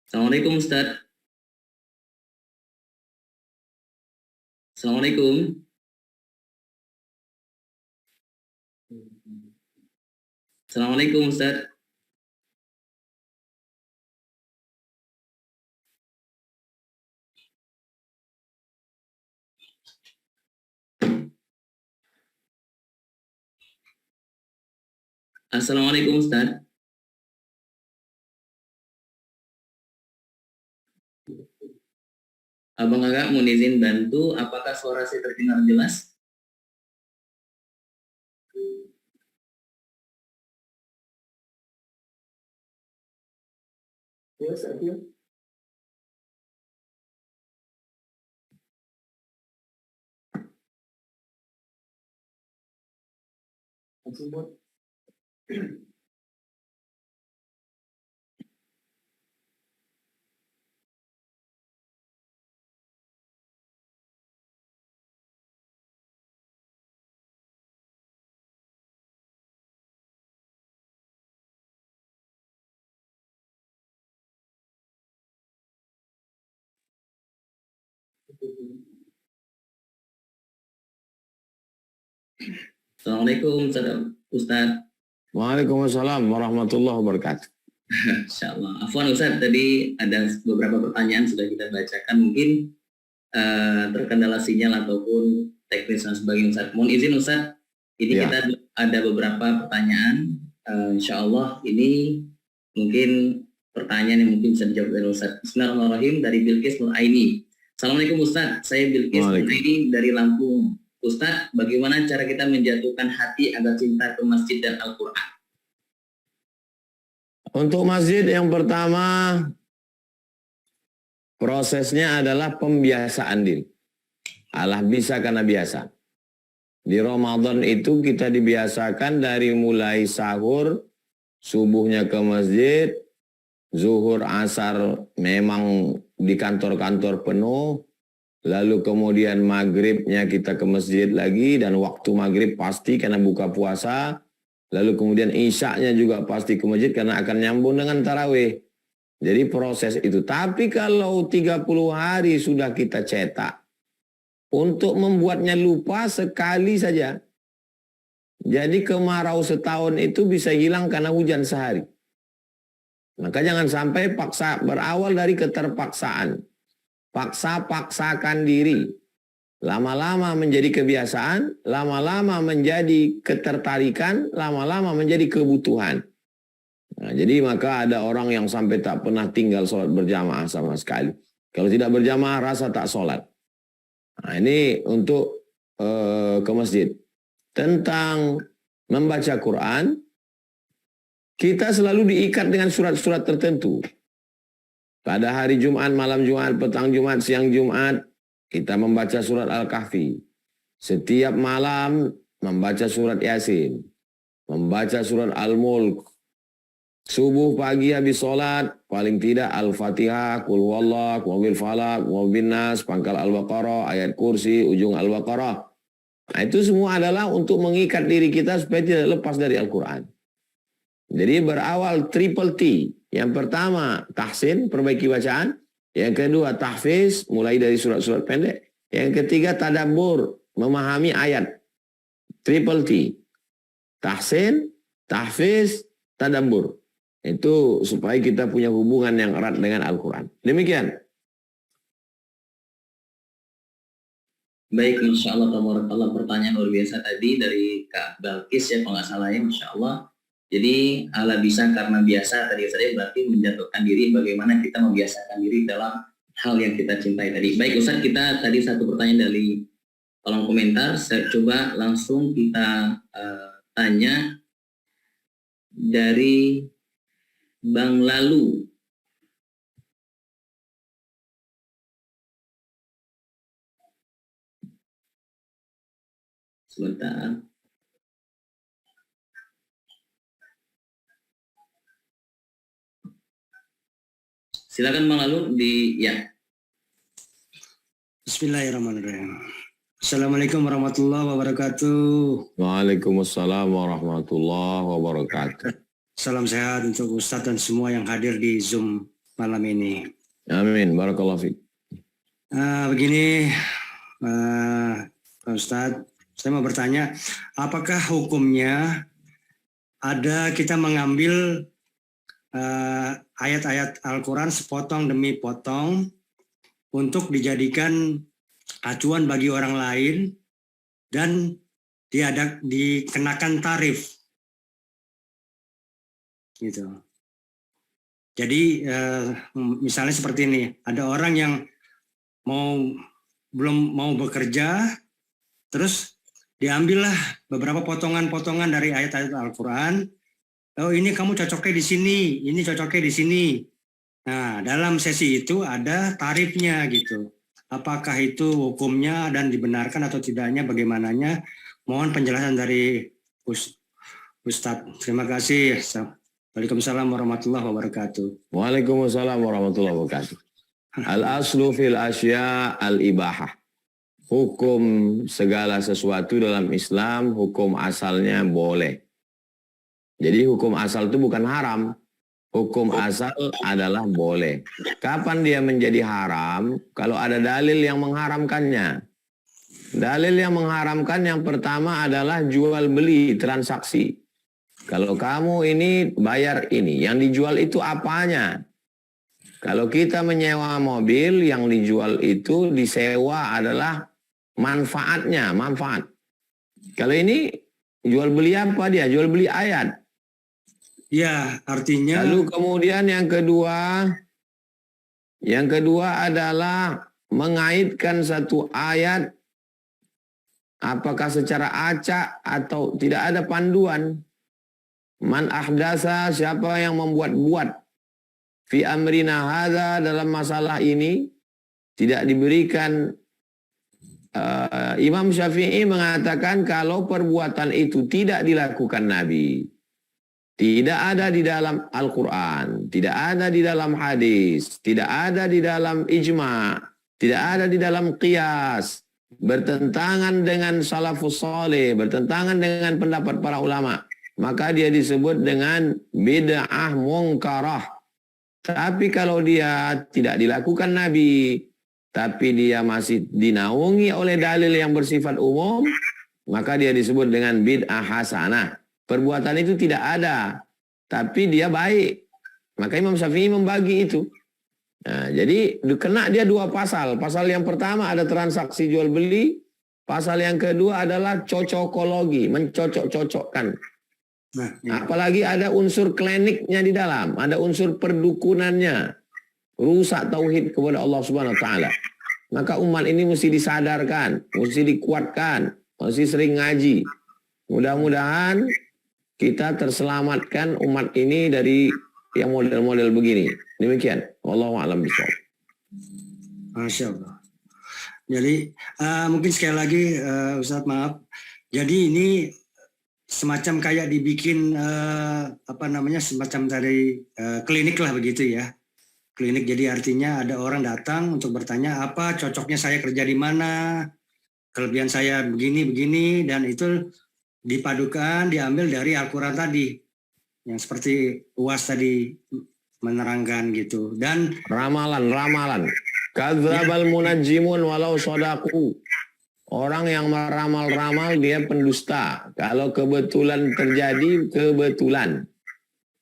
Assalamualaikum Ustadz. Assalamualaikum. Assalamualaikum Ustadz. Assalamualaikum Ustadz. Abang Aga mohon izin bantu, apakah suara saya terdengar jelas? Yes, thank you. Assalamualaikum Ustaz. Waalaikumsalam warahmatullahi wabarakatuh. Insyaallah. Afwan Ustaz, tadi ada beberapa pertanyaan sudah kita bacakan, mungkin terkendala sinyal ataupun teknis dan sebagainya Ustaz. Mohon izin Ustaz, ini Ya. kita ada beberapa pertanyaan. Insyaallah ini mungkin pertanyaan yang mungkin bisa dijawab oleh Ustaz. Bismillahirrahmanirrahim, dari Bilqis Nur Aini. Assalamualaikum Ustaz, saya Bilqis Nur Aini dari Lampung. Ustaz, bagaimana cara kita menjatuhkan hati agar cinta ke masjid dan Al-Quran? Untuk masjid yang pertama, prosesnya adalah pembiasaan diri. Allah bisa karena biasa. Di Ramadan itu kita dibiasakan dari mulai sahur, subuhnya ke masjid, zuhur, asar memang di kantor-kantor penuh, lalu kemudian maghribnya kita ke masjid lagi, dan waktu maghrib pasti karena buka puasa, lalu kemudian isyaknya juga pasti ke masjid karena akan nyambung dengan tarawih. Jadi proses itu. Tapi kalau 30 hari sudah kita cetak, untuk membuatnya lupa sekali saja. Jadi kemarau setahun itu bisa hilang karena hujan sehari. Maka jangan sampai paksa, berawal dari keterpaksaan. Paksa-paksakan diri. Lama-lama menjadi kebiasaan, lama-lama menjadi ketertarikan, lama-lama menjadi kebutuhan. Nah, jadi maka ada orang yang sampai tak pernah tinggal sholat berjamaah sama sekali. Kalau tidak berjamaah rasa tak sholat. Nah, ini untuk ke masjid. Tentang membaca Quran, kita selalu diikat dengan surat-surat tertentu. Pada hari Jumat, malam Jumat, petang Jumat, siang Jumat, kita membaca surat Al-Kahfi. Setiap malam membaca surat Yasin. Membaca surat Al-Mulk. Subuh pagi habis sholat, paling tidak Al-Fatihah, Qul huwallah, Wabil Falak, Wabil Nas, pangkal Al-Baqarah, ayat kursi, ujung Al-Baqarah. Nah, itu semua adalah untuk mengikat diri kita supaya tidak lepas dari Al-Quran. Jadi berawal triple T. Yang pertama, tahsin, perbaiki bacaan. Yang kedua, tahfiz, mulai dari surat-surat pendek. Yang ketiga, tadabbur, memahami ayat. Triple T. Tahsin, tahfiz, tadabbur. Itu supaya kita punya hubungan yang erat dengan Al-Quran. Demikian. Baik, Masya Allah, tabarakallah, pertanyaan luar biasa tadi dari Kak Balkis ya, kalau nggak salah ya, Masya Allah. Jadi Allah bisa karena biasa tadi saya berarti menjatuhkan diri, bagaimana kita membiasakan diri dalam hal yang kita cintai tadi. Baik Ustaz, kita tadi satu pertanyaan dari kolom komentar, saya coba langsung kita tanya dari Bang Lalu. Sebentar. Silakan Bang Lalu ya. Bismillahirrahmanirrahim. Assalamualaikum warahmatullahi wabarakatuh. Waalaikumsalam warahmatullahi wabarakatuh. Salam sehat untuk Ustadz dan semua yang hadir di Zoom malam ini. Amin. Barakallahu fiik. Begini, Pak Ustadz, saya mau bertanya, apakah hukumnya ada kita mengambil ayat-ayat Al-Quran sepotong demi potong untuk dijadikan acuan bagi orang lain dan dikenakan tarif, gitu. Jadi misalnya seperti ini, ada orang yang belum mau bekerja, terus diambillah beberapa potongan-potongan dari ayat-ayat Al-Quran. Oh, ini kamu cocoknya di sini, ini cocoknya di sini. Nah, dalam sesi itu ada tarifnya gitu. Apakah itu hukumnya dan dibenarkan atau tidaknya, bagaimananya? Mohon penjelasan dari Ustadz. Terima kasih. Waalaikumsalam warahmatullahi wabarakatuh. Waalaikumsalam warahmatullahi wabarakatuh. Al-aslu fil asya al-ibahah. Hukum segala sesuatu dalam Islam, hukum asalnya boleh. Jadi hukum asal itu bukan haram. Hukum asal adalah boleh. Kapan dia menjadi haram? Kalau ada dalil yang mengharamkannya. Dalil yang mengharamkan yang pertama adalah jual beli transaksi. Kalau kamu ini bayar ini, yang dijual itu apanya? Kalau kita menyewa mobil, yang dijual itu disewa adalah manfaatnya, manfaat. Kalau ini jual beli apa dia? Jual beli ayat. Ya, artinya. Lalu kemudian yang kedua adalah mengaitkan satu ayat apakah secara acak atau tidak ada panduan. Man ahdasa, siapa yang membuat-buat fi amrina hadza, dalam masalah ini tidak diberikan. Imam Syafi'i mengatakan kalau perbuatan itu tidak dilakukan Nabi, tidak ada di dalam Al-Quran, tidak ada di dalam hadis, tidak ada di dalam ijma', tidak ada di dalam qiyas, bertentangan dengan salafus saleh, bertentangan dengan pendapat para ulama, maka dia disebut dengan bid'ah mungkarah. Tapi kalau dia tidak dilakukan Nabi, tapi dia masih dinaungi oleh dalil yang bersifat umum, maka dia disebut dengan bid'ah hasanah. Perbuatan itu tidak ada, tapi dia baik. Maka Imam Syafi'i membagi itu. Nah, jadi kena dia dua pasal. Pasal yang pertama ada transaksi jual beli. Pasal yang kedua adalah cocokologi, mencocok-cocokkan. Nah, ya. Apalagi ada unsur kliniknya di dalam, ada unsur perdukunannya, rusak tauhid kepada Allah Subhanahu Wa Taala. Maka umat ini mesti disadarkan, mesti dikuatkan, mesti sering ngaji. Mudah-mudahan kita terselamatkan umat ini dari yang model-model begini. Demikian. Wallahu a'lam bishawab. Masya Allah. Jadi mungkin sekali lagi Ustadz, maaf. Jadi ini semacam kayak dibikin semacam dari klinik lah begitu ya. Klinik, jadi artinya ada orang datang untuk bertanya apa cocoknya saya kerja di mana, kelebihan saya begini, dan itu dipadukan, diambil dari Al-Quran tadi, yang seperti UAS tadi menerangkan gitu. Dan ramalan. Kadzdzabal munajjimun walau shadaku. Orang yang meramal-ramal dia pendusta. Kalau kebetulan terjadi, kebetulan.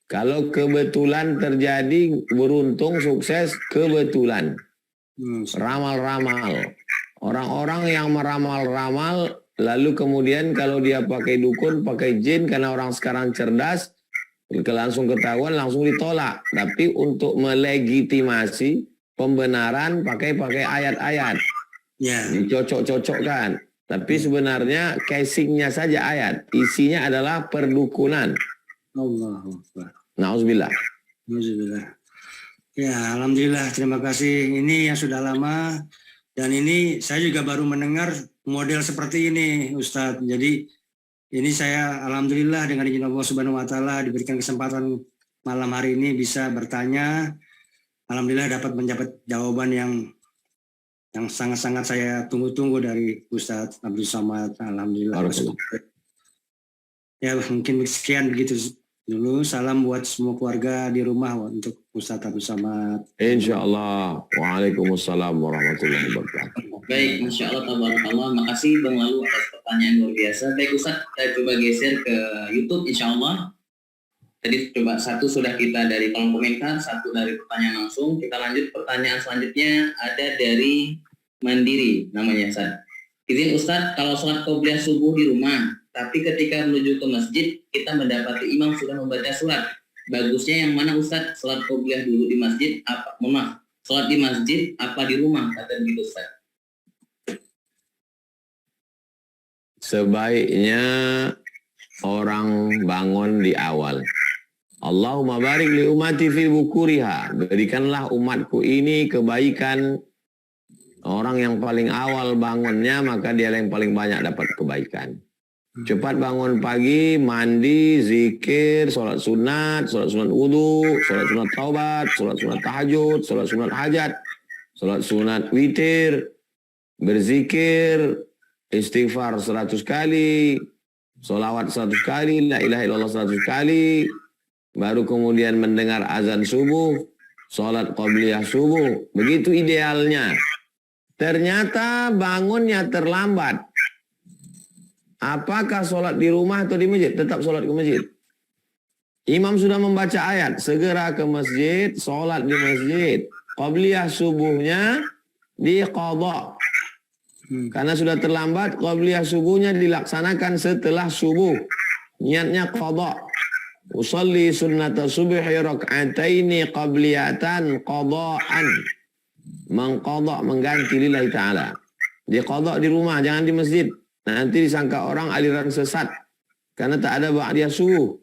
Kalau kebetulan terjadi, beruntung, sukses, kebetulan. Ramal-ramal. Orang-orang yang meramal-ramal, lalu kemudian kalau dia pakai dukun, pakai jin, karena orang sekarang cerdas, langsung ketahuan, langsung ditolak. Tapi untuk melegitimasi pembenaran, pakai ayat-ayat. Ya. Dicocok-cocokkan. Tapi sebenarnya casingnya saja ayat. Isinya adalah perdukunan. Allahu Akbar. Nauzubillah. Ya, alhamdulillah, terima kasih. Ini yang sudah lama, dan ini saya juga baru mendengar model seperti ini, Ustadz. Jadi ini saya alhamdulillah dengan izin Allah Subhanahu Wa Taala diberikan kesempatan malam hari ini bisa bertanya. Alhamdulillah dapat mendapat jawaban yang sangat-sangat saya tunggu-tunggu dari Ustadz Abdul Somad. Alhamdulillah. Ya, mungkin sekian begitu dulu. Salam buat semua keluarga di rumah untuk Ustadz Abdul Somad. Insyaallah. Waalaikumsalam warahmatullahi wabarakatuh. Baik, Masya Allah, tabarakallah. Makasih Bang Lalu atas pertanyaan luar biasa. Baik Ustadz, kita coba geser ke YouTube insya Allah. Tadi coba satu sudah kita dari kolom komentar, satu dari pertanyaan langsung. Kita lanjut pertanyaan selanjutnya ada dari Mandiri namanya Ustadz. Izin Ustadz, kalau sholat qobliyah subuh di rumah, tapi ketika menuju ke masjid kita mendapati imam sudah membaca surat. Bagusnya yang mana Ustadz? Sholat qobliyah dulu di masjid? Maaf, sholat di masjid apa di rumah, kata begitu Ustaz. Sebaiknya orang bangun di awal. Allahumma barik li ummati fi bukuriha. Berikanlah umatku ini kebaikan. Orang yang paling awal bangunnya, maka dia yang paling banyak dapat kebaikan. Cepat bangun pagi, mandi, zikir, sholat sunat wudu, sholat sunat taubat, sholat sunat tahajud, sholat sunat hajat, sholat sunat witir, berzikir, istighfar 100 kali, sholawat 100 kali, la ilaha illallah 100 kali, baru kemudian mendengar azan subuh, sholat qabliyah subuh. Begitu idealnya. Ternyata bangunnya terlambat. Apakah sholat di rumah atau di masjid? Tetap sholat ke masjid. Imam sudah membaca ayat, segera ke masjid, sholat di masjid. Qabliyah subuhnya diqadha. Karena sudah terlambat, qabliyah subuhnya dilaksanakan setelah subuh. Niatnya qadha. Usalli sunnata subhi rak'ataini qabliyatan qadha'an. Mengqadha, mengganti lillahi ta'ala. Diqadha di rumah, jangan di masjid. Nanti disangka orang aliran sesat karena tak ada ba'diyah subuh.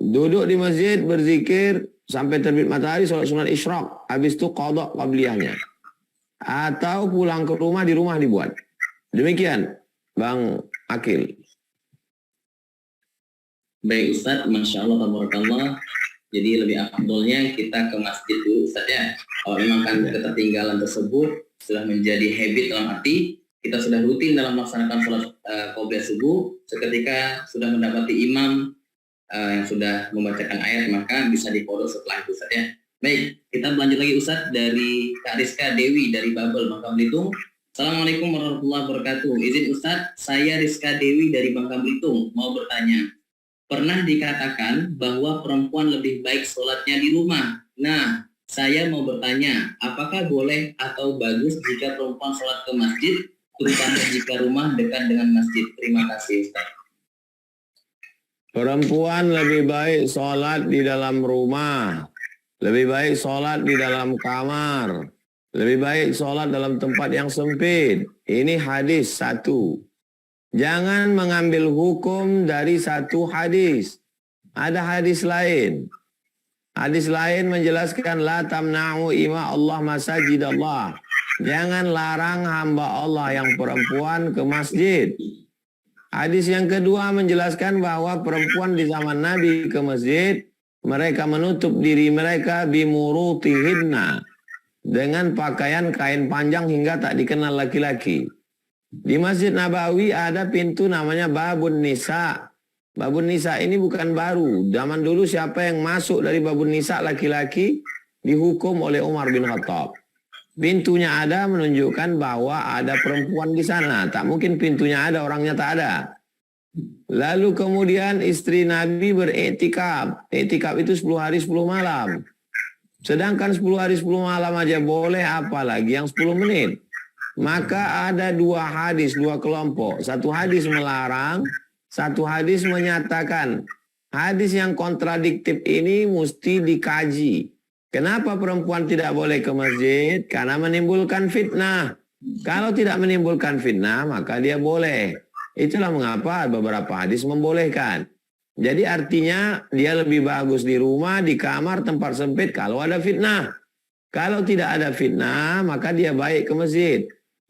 Duduk di masjid berzikir sampai terbit matahari, sholat sunat isyraq, habis itu qadha qabliyahnya. Atau pulang ke rumah, di rumah dibuat. Demikian Bang Akil. Baik Ustaz, Masya Allah, tabarakallah. Jadi lebih afdolnya kita ke masjid dulu Ustaz ya. Kalau memang kan ketertinggalan tersebut sudah menjadi habit, dalam arti kita sudah rutin dalam melaksanakan sholat qobliyah subuh, seketika sudah mendapati imam yang sudah membacakan ayat, maka bisa dipodok setelah itu Ustaz ya. Baik, kita lanjut lagi Ustaz dari Kak Rizka Dewi dari Babel, Bangka Belitung. Assalamualaikum warahmatullahi wabarakatuh. Izin Ustaz, saya Rizka Dewi dari Bangka Belitung mau bertanya. Pernah dikatakan bahwa perempuan lebih baik sholatnya di rumah. Nah, saya mau bertanya, apakah boleh atau bagus jika perempuan sholat ke masjid, terutama jika rumah dekat dengan masjid? Terima kasih Ustaz. Perempuan lebih baik sholat di dalam rumah, lebih baik sholat di dalam kamar, lebih baik sholat dalam tempat yang sempit. Ini hadis satu. Jangan mengambil hukum dari satu hadis. Ada hadis lain. Hadis lain menjelaskan la tamna'u ima Allah masajid Allah. Jangan larang hamba Allah yang perempuan ke masjid. Hadis yang kedua menjelaskan bahwa perempuan di zaman Nabi ke masjid, mereka menutup diri mereka bimurutihinna, dengan pakaian kain panjang hingga tak dikenal laki-laki. Di Masjid Nabawi ada pintu namanya Babun Nisa. Babun Nisa ini bukan baru. Zaman dulu siapa yang masuk dari Babun Nisa laki-laki dihukum oleh Umar bin Khattab. Pintunya ada menunjukkan bahwa ada perempuan di sana. Tak mungkin pintunya ada, orangnya tak ada. Lalu kemudian istri Nabi beriktikaf. Iktikaf itu 10 hari 10 malam. Sedangkan 10 hari 10 malam aja boleh, apalagi yang 10 menit. Maka ada dua hadis, dua kelompok. Satu hadis melarang, satu hadis menyatakan. Hadis yang kontradiktif ini mesti dikaji. Kenapa perempuan tidak boleh ke masjid? Karena menimbulkan fitnah. Kalau tidak menimbulkan fitnah, maka dia boleh. Itulah mengapa beberapa hadis membolehkan. Jadi artinya dia lebih bagus di rumah, di kamar, tempat sempit kalau ada fitnah. Kalau tidak ada fitnah, maka dia baik ke masjid.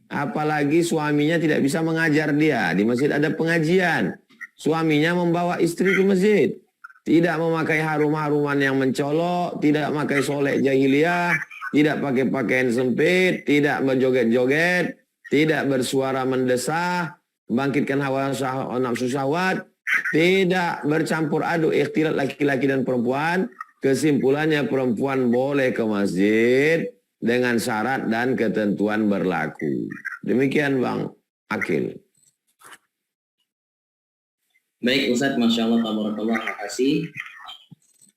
Apalagi suaminya tidak bisa mengajar dia. Di masjid ada pengajian. Suaminya membawa istri ke masjid. Tidak memakai harum-haruman yang mencolok. Tidak memakai solek jahiliyah. Tidak pakai pakaian sempit. Tidak berjoget-joget. Tidak bersuara mendesah. Bangkitkan hawa nafsu syahwat. Tidak bercampur aduk ikhtilat laki-laki dan perempuan. Kesimpulannya perempuan boleh ke masjid dengan syarat dan ketentuan berlaku. Demikian Bang Akil. Baik Ustaz, Masya Allah, tabarakallah, makasih.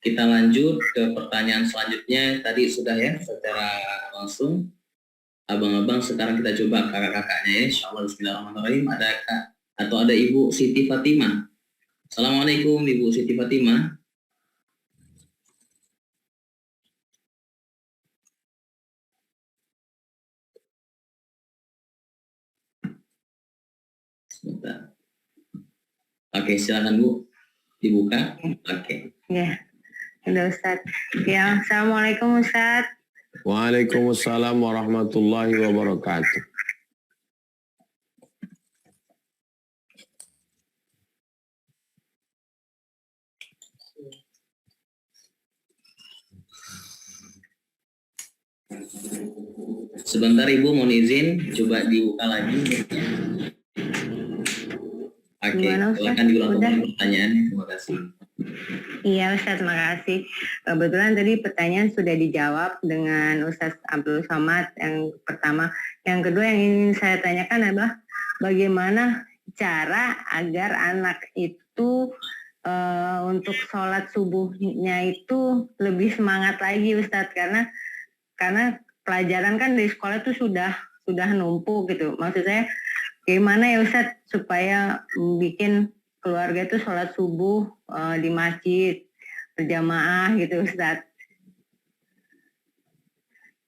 Kita lanjut ke pertanyaan selanjutnya. Tadi sudah ya secara langsung. Abang-abang, sekarang kita coba kakak-kakaknya ya. Insya Allah, bismillahirrahmanirrahim. Ada kak atau ada Ibu Siti Fatimah. Assalamualaikum Ibu Siti Fatimah. Sebentar. Oke, silakan Bu. Dibuka. Oke. Ya, udah Ustaz. Ya, Assalamualaikum Ustaz. Waalaikumsalam warahmatullahi wabarakatuh. Sebentar Ibu, mohon izin, coba dibuka lagi. Oke, Gimana, Ustaz? silakan diulang Udah? kembali pertanyaannya. Terima kasih. Iya Ustaz, makasih. Kebetulan tadi pertanyaan sudah dijawab dengan Ustaz Abdul Somad yang pertama. Yang kedua yang ingin saya tanyakan adalah bagaimana cara agar anak itu untuk sholat subuhnya itu lebih semangat lagi Ustaz, karena pelajaran kan di sekolah itu sudah numpuk gitu. Maksud saya gimana ya Ustaz supaya bikin keluarga itu sholat subuh di masjid berjamaah gitu Ustaz.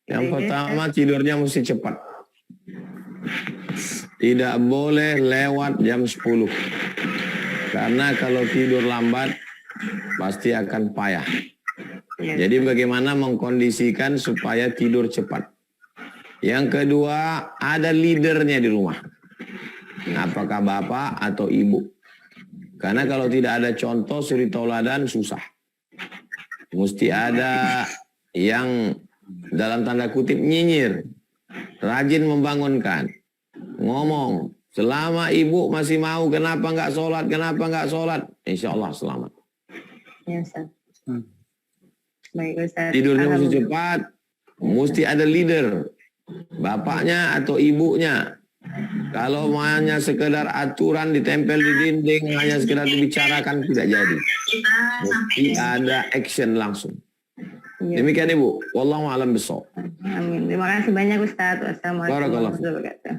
Yang pertama, tidurnya mesti cepat. Tidak boleh lewat jam 10. Karena kalau tidur lambat pasti akan payah. Ya. Jadi bagaimana mengkondisikan supaya tidur cepat. Yang kedua, ada leadernya di rumah. Apakah bapak atau ibu? Karena kalau tidak ada contoh suri tauladan susah. Mesti ada yang dalam tanda kutip nyinyir, rajin membangunkan, ngomong, selama ibu masih mau kenapa nggak sholat, insya Allah selamat. Ya Ustaz. Baik Ustaz. Tidurnya mesti cepat, mesti ada leader, bapaknya atau ibunya. Kalau hanya sekedar aturan ditempel di dinding, hanya sekedar dibicarakan, tidak jadi. Mesti ada action langsung. Ya. Demikian Ibu. Wallahu a'lam bishawab. Amin. Terima kasih banyak Ustaz. Wassalamualaikum Barakallah. warahmatullahi wabarakatuh.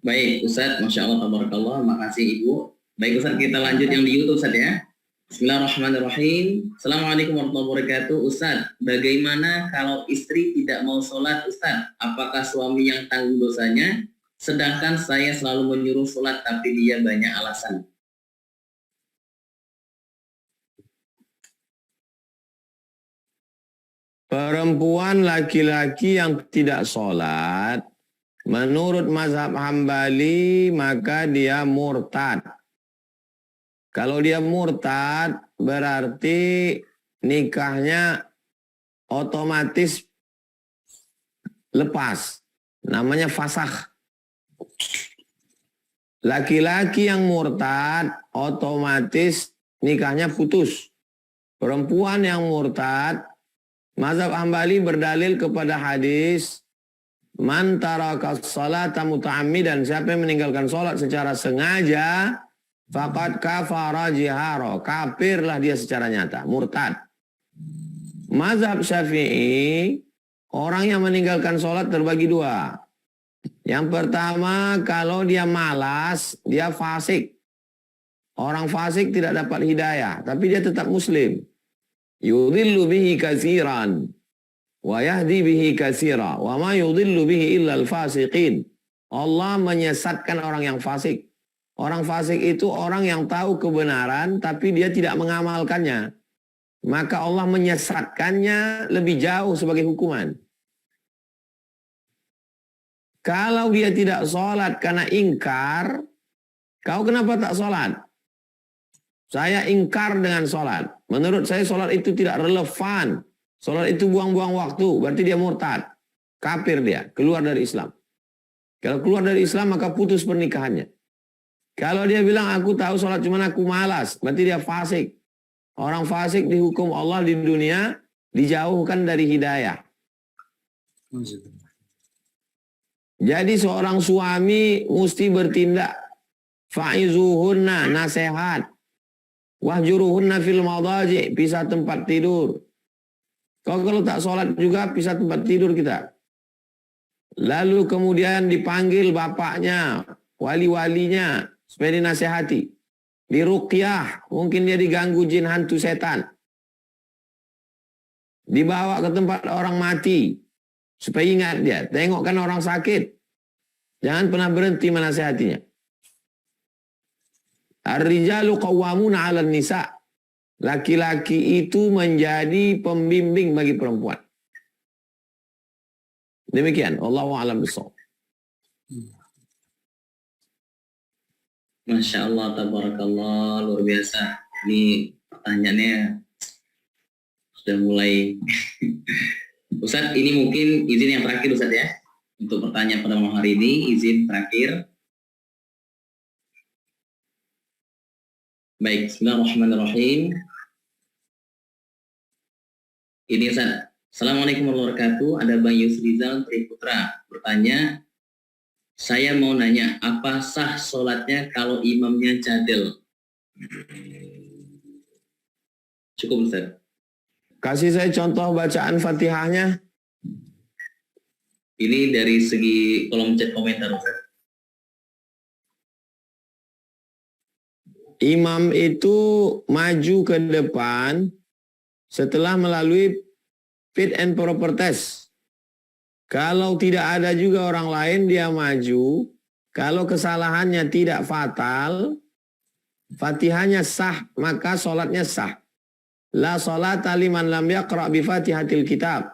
Baik Ustaz, Masya Allah, tabarakallah. Makasih Ibu. Baik Ustaz, kita lanjut yang di YouTube Ustaz ya. Bismillahirrahmanirrahim. Assalamualaikum warahmatullahi wabarakatuh. Ustaz, bagaimana kalau istri tidak mau sholat Ustaz? Apakah suami yang tanggung dosanya? Sedangkan saya selalu menyuruh sholat tapi dia banyak alasan. Perempuan laki-laki yang tidak sholat, menurut mazhab Hambali, maka dia murtad. Kalau dia murtad, berarti nikahnya otomatis lepas. Namanya fasakh. Laki-laki yang murtad, otomatis nikahnya putus. Perempuan yang murtad, mazhab Hambali berdalil kepada hadis man taraka sholata muta'ammidan, siapa yang meninggalkan sholat secara sengaja faqad kafara jihara, kafirlah dia secara nyata, murtad. Mazhab Syafi'i, orang yang meninggalkan sholat terbagi dua. Yang pertama, kalau dia malas, dia fasik. Orang fasik tidak dapat hidayah, tapi dia tetap muslim. Yudhillu bihi katsiran wa yahdi bihi katsira wa ma yudhillu bihi illa al-fasiqin. Allah menyesatkan orang yang fasik. Orang fasik itu orang yang tahu kebenaran tapi dia tidak mengamalkannya. Maka Allah menyesatkannya lebih jauh sebagai hukuman. Kalau dia tidak sholat karena ingkar, kau kenapa tak sholat? Saya ingkar dengan sholat. Menurut saya sholat itu tidak relevan. Sholat itu buang-buang waktu. Berarti dia murtad. Kafir dia. Keluar dari Islam. Kalau keluar dari Islam maka putus pernikahannya. Kalau dia bilang aku tahu sholat cuman aku malas. Berarti dia fasik. Orang fasik dihukum Allah di dunia. Dijauhkan dari hidayah. Jadi seorang suami mesti bertindak. Fa'izuhunna, nasihat. Wahjuruhunna fil madaji, pisah tempat tidur. Kalau tak sholat juga pisah tempat tidur kita. Lalu kemudian dipanggil bapaknya, wali-walinya, supaya dinasehati. Diruqyah, mungkin dia diganggu jin hantu setan. Dibawa ke tempat orang mati, supaya ingat dia. Tengok kan orang sakit. Jangan pernah berhenti menasehatinya. Ar-rijalu qawwamuna 'alan nisa. Laki-laki itu menjadi pembimbing bagi perempuan. Demikian, Allahu a'lam bishawab. Masya Allah, tabarakallah, luar biasa. Ini pertanyaannya sudah mulai. Ustadz, ini mungkin izin yang terakhir Ustadz ya. Untuk pertanyaan pada malam hari ini, izin terakhir. Baik, bismillahirrahmanirrahim. Ini Ustaz. Assalamualaikum warahmatullahi wabarakatuh. Ada Bang Yusrizal Triputra bertanya, saya mau nanya, apa sah sholatnya kalau imamnya cadel? Cukup Ustaz. Kasih saya contoh bacaan Fatihahnya. Ini dari segi kolom chat komentar Ustaz. Imam itu maju ke depan setelah melalui fit and proper test. Kalau tidak ada juga orang lain, dia maju. Kalau kesalahannya tidak fatal, Fatihahnya sah, maka sholatnya sah. La sholata liman lam yaqra' bi Fatihatil kitab.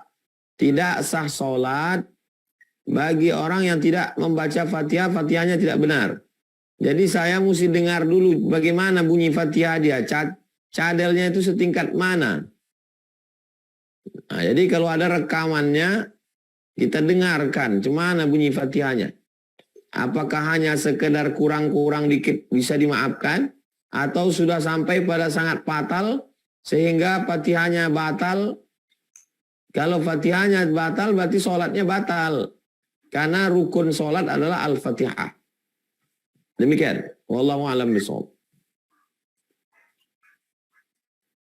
Tidak sah sholat bagi orang yang tidak membaca Fatihah, Fatihahnya tidak benar. Jadi saya mesti dengar dulu bagaimana bunyi Fatihah dia. Cadelnya itu setingkat mana. Nah, jadi kalau ada rekamannya, kita dengarkan cemana bunyi Fatihahnya. Apakah hanya sekedar kurang-kurang dikit bisa dimaafkan? Atau sudah sampai pada sangat fatal sehingga Fatihahnya batal? Kalau Fatihahnya batal berarti sholatnya batal. Karena rukun sholat adalah Al-Fatihah. Demikian. Wallahu a'lam bishawab.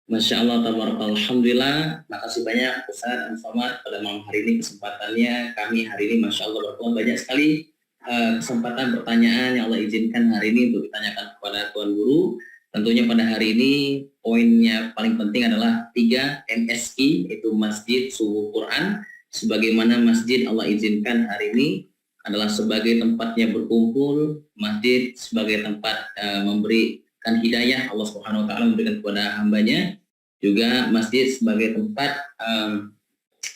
Masya Allah, tabarakallah, alhamdulillah. Makasih banyak Ustaz Abdul Somad pada malam hari ini, kesempatannya kami hari ini Masya Allah barakallah, banyak sekali kesempatan pertanyaan yang Allah izinkan hari ini untuk ditanyakan kepada Tuan Guru. Tentunya pada hari ini poinnya paling penting adalah 3 MSI, yaitu Masjid Subuh Quran. Sebagaimana masjid Allah izinkan hari ini adalah sebagai tempatnya berkumpul, masjid sebagai tempat memberikan hidayah Allah Subhanahu wa taala memberikan kepada hambanya, juga masjid sebagai tempat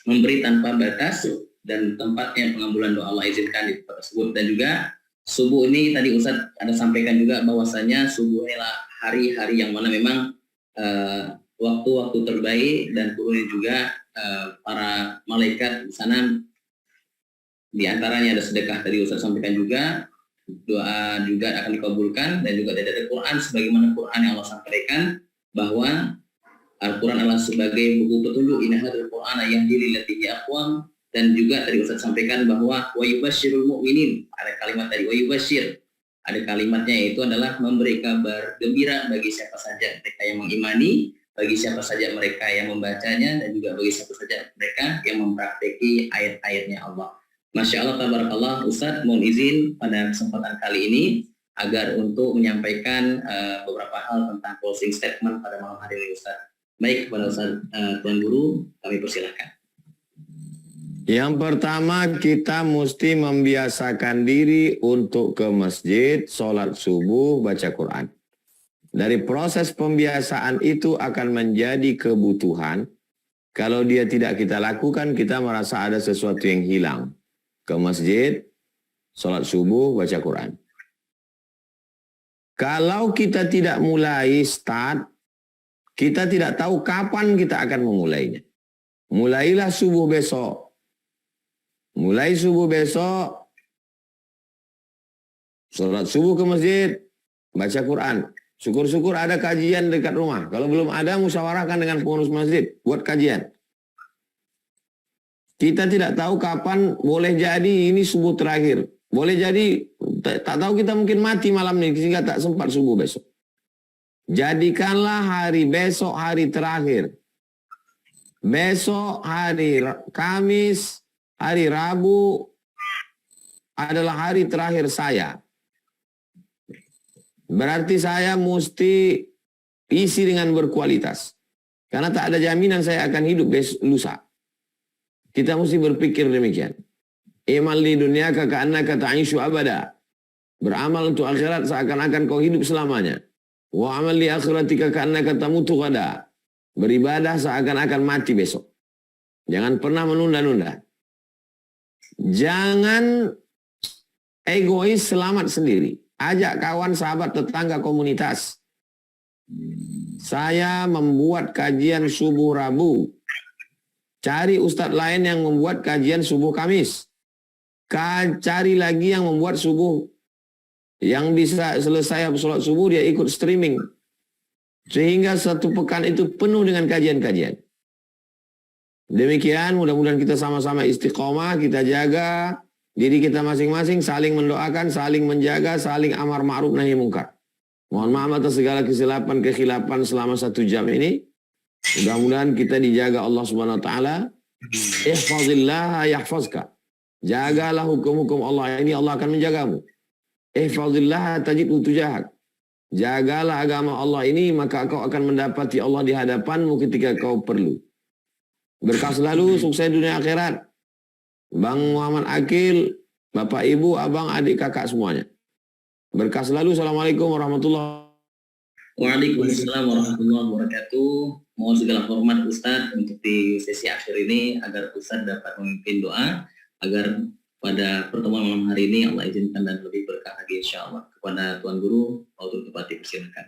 memberi tanpa batas dan tempatnya pengambulan doa Allah izinkan di tempat tersebut. Dan juga subuh ini tadi Ustadz ada sampaikan juga bahwasanya subuh adalah hari-hari yang mana memang waktu-waktu terbaik dan turunnya juga para malaikat di sana. Di antaranya ada sedekah tadi Ustaz sampaikan juga, doa juga akan dikabulkan, dan juga dari Quran sebagaimana Quran yang Allah sampaikan bahwa Al-Quran adalah sebagai buku petunjuk, inna hadzal Qur'ana yahdi lillati hiya aqwam. Dan juga tadi Ustaz sampaikan bahwa wa yubasyirul mu'minin, ada kalimat tadi wa yubasyir, ada kalimatnya yaitu adalah memberi kabar gembira bagi siapa saja mereka yang mengimani, bagi siapa saja mereka yang membacanya, dan juga bagi siapa saja mereka yang mempraktiki ayat-ayatnya Allah. Masya Allah, tabarakallah. Ustadz mohon izin pada kesempatan kali ini agar untuk menyampaikan beberapa hal tentang closing statement pada malam hari ini Ustadz. Baik, kepada Ustadz Tuan Guru, kami persilahkan. Yang pertama, kita mesti membiasakan diri untuk ke masjid, sholat subuh, baca Quran. Dari proses pembiasaan itu akan menjadi kebutuhan. Kalau dia tidak kita lakukan, kita merasa ada sesuatu yang hilang. Ke masjid, sholat subuh, baca Quran. Kalau kita tidak mulai start, kita tidak tahu kapan kita akan memulainya. Mulailah subuh besok. Mulai subuh besok, sholat subuh ke masjid, baca Quran. Syukur-syukur ada kajian dekat rumah. Kalau belum ada, musyawarahkan dengan pengurus masjid, buat kajian. Kita tidak tahu kapan, boleh jadi ini subuh terakhir. Boleh jadi, tak tahu kita mungkin mati malam ini, sehingga tak sempat subuh besok. Jadikanlah hari besok hari terakhir. Besok hari Kamis, hari Rabu adalah hari terakhir saya. Berarti saya mesti isi dengan berkualitas. Karena tak ada jaminan saya akan hidup lusa. Kita mesti berpikir demikian. Imal di dunia ka'annaka ta'ishu abada. Beramal untuk akhirat seakan-akan kau hidup selamanya. Wa amal li akhiratika ka'annaka tamutu ghada. Beribadah seakan-akan mati besok. Jangan pernah menunda-nunda. Jangan egois selamat sendiri. Ajak kawan, sahabat, tetangga, komunitas. Saya membuat kajian subuh Rabu. Cari ustadz lain yang membuat kajian subuh Kamis. Cari lagi yang membuat subuh. Yang bisa selesai sholat subuh dia ikut streaming. Sehingga satu pekan itu penuh dengan kajian-kajian. Demikian mudah-mudahan kita sama-sama istiqomah, kita jaga diri kita masing-masing, saling mendoakan, saling menjaga, saling amar ma'ruf nahi mungkar. Mohon maaf atas segala kesilapan selama 1 jam ini. Mudah-mudahan kita dijaga Allah Subhanahu wa taala. Ihfazillah yahfazka. Jagalah hukum-hukum Allah ini, Allah akan menjagamu. Ihfazillah tajidhu tujahak. Jagalah agama Allah ini, maka kau akan mendapati Allah di hadapanmu ketika kau perlu. Berkah selalu, sukses dunia akhirat. Bang Muhammad Akil, Bapak Ibu, Abang, Adik, Kakak semuanya. Berkah selalu. Assalamualaikum warahmatullahi wabarakatuh. Waalaikumsalam warahmatullahi wabarakatuh. Mohon segala hormat Ustadz untuk di sesi akhir ini agar Ustadz dapat memimpin doa agar pada pertemuan malam hari ini Allah izinkan dan lebih berkah lagi insyaallah. Kepada Tuan Guru, untuk tempat dipersilakan.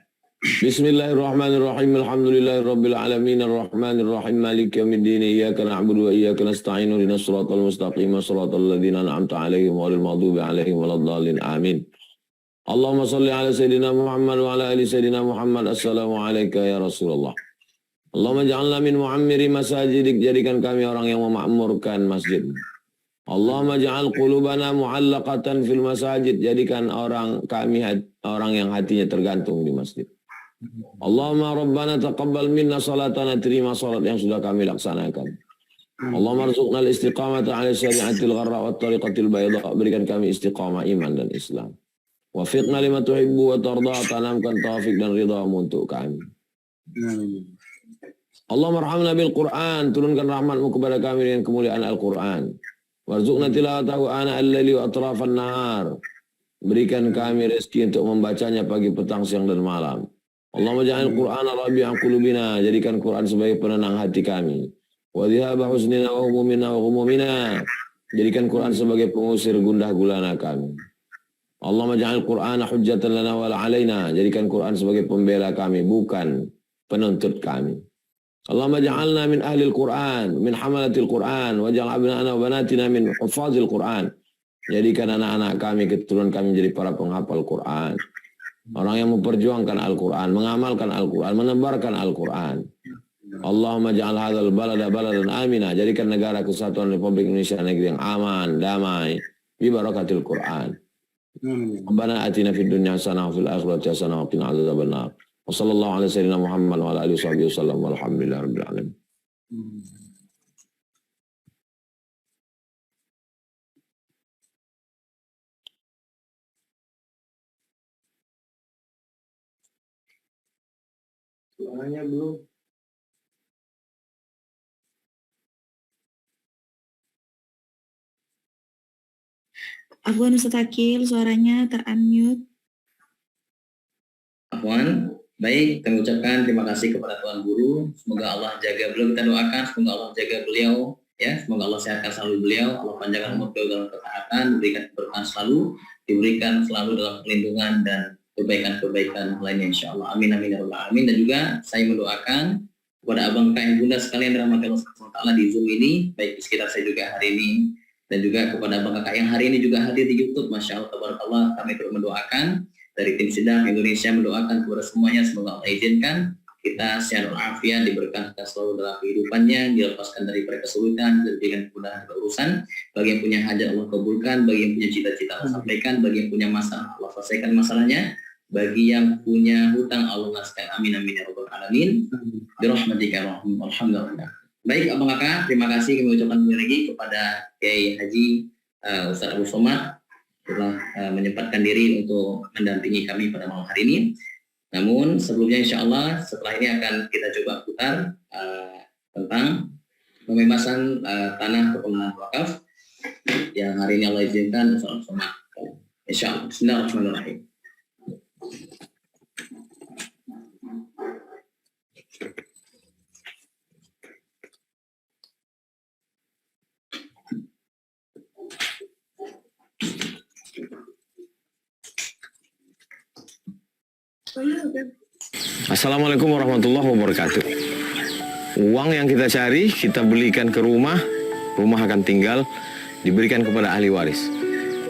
Bismillahirrahmanirrahim. Alhamdulillahirabbil alamin arrahmanir rahim maliki yaumiddin iyyaka na'budu wa iyyaka nasta'in ihdinas siratal mustaqim siratal ladzina an'amta 'alaihim ghairil maghdubi 'alaihim waladdallin amin. Allahumma shalli ala sayyidina Muhammad wa ala ali sayyidina Muhammad. Assalamu alayka ya Rasulullah. Allahumma ja'alna min mu'ammiri masajidik, jadikan kami orang yang memakmurkan masjid. Allahumma ja'al qulubana mu'allaqatan fil masajid, jadikan orang yang hatinya tergantung di masjid. Allahumma rabbana taqabbal minna salatana, terima salat yang sudah kami laksanakan. Allahumma arzuqna al-istiqamata ala syari'atil gharra wa tariqatil bayda, berikan kami istiqamah iman dan Islam. Wafiqna lima tuhibbu wa tarda, tanamkan taufik dan ridhamu untuk kami. Allahumma arhamna bil Qur'an, turunkan rahmatmu kepada kami dengan kemuliaan Al-Quran. Warzuqna tilawatahu ana al-laili wa atrafan nahar, berikan kami rezeki untuk membacanya pagi, petang, siang dan malam. Allahumma ja'al Qur'ana rabi'a qulubina, jadikan Quran sebagai penenang hati kami. Wa dhihaba husnina wa humumina wa humumina, jadikan Quran sebagai pengusir gundah gulana kami. Allahumma ja'al Qur'ana hujjatan lana wa alaina, jadikan Quran sebagai pembela kami, bukan penuntut kami. Allahumma ja'alna min ahlil Qur'an, min hamalatil Qur'an, waj'al abna'ana wa banatina min hufazil Qur'an, jadikan anak-anak kami, keturunan kami jadi para penghafal Qur'an. Orang yang memperjuangkan Al-Quran, mengamalkan Al-Quran, menebarkan Al-Quran. Allahumma ja'al hadzal balada baladan amina, jadikan negara kesatuan Republik Indonesia negeri yang aman, damai, bi barakatil Quran. Rabbana atina fid dunya hasanah wa fil akhirati hasanah wa qina adzabannar. Wa sallallahu ala sayyidina Muhammad wa ala alihi wasallam walhamdulillahi rabbil alamin. Suaranya belum. Afwan Ustaz Akil, suaranya ter-unmute. Afwan, baik, kami ucapkan terima kasih kepada Tuan Guru. Semoga Allah jaga beliau, kita doakan semoga Allah jaga beliau, ya. Semoga Allah sehatkan selalu beliau, Allah panjangkan umur beliau dalam ketaatan, diberikan keberkahan selalu, diberikan selalu dalam perlindungan dan kebaikan-kebaikan lainnya insyaallah. Amin amin ya rabbal alamin. Dan juga saya mendoakan kepada abang kakak bunda sekalian dirahmati Allah Subhanahu wa taala di Zoom ini, baik di sekitar saya juga hari ini, dan juga kepada abang kakak yang hari ini juga hadir di YouTube. Masya Allah, tabarakallah, kami terus mendoakan dari tim sidang Indonesia, mendoakan kepada semuanya semoga Allah izinkan kita sehat walafiat, diberkahkan selalu dalam kehidupannya, dilepaskan dari kesulitan, diberikan kemudahan berurusan. Bagi yang punya hajat Allah kabulkan, bagi yang punya cita-cita Allah sampaikan, bagi yang punya masalah Allah selesaikan masalahnya, bagi yang punya hutang Allah lunaskan. Amin amin ya rabbal alamin. Birahmatika ya rahim. Alhamdulillah. Baik abang kakak, terima kasih kami ucapkan lagi kepada Kiai Haji Ustaz Abu Somad telah menyempatkan diri untuk mendampingi kami pada malam hari ini. Namun sebelumnya insya Allah setelah ini akan kita coba putar tentang pembebasan tanah kepengenalan wakaf yang hari ini Allah izinkan sholat Jumat. Insyaallah. Bismillahirrahmanirrahim. Assalamualaikum warahmatullahi wabarakatuh. Uang yang kita cari, kita belikan ke rumah akan tinggal, diberikan kepada ahli waris.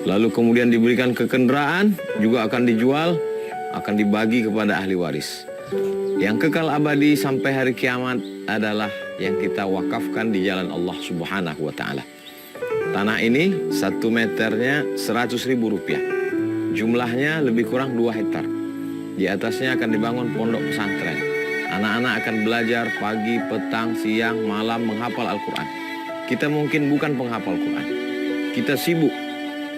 Lalu kemudian diberikan ke kendaraan, juga akan dijual, akan dibagi kepada ahli waris. Yang kekal abadi sampai hari kiamat adalah yang kita wakafkan di jalan Allah Subhanahu wa Ta'ala. Tanah ini 1 meternya 100.000 rupiah. Jumlahnya lebih kurang 2 hektar. Di atasnya akan dibangun pondok pesantren. Anak-anak akan belajar pagi, petang, siang, malam menghafal Al-Quran. Kita mungkin bukan penghafal Quran. Kita sibuk.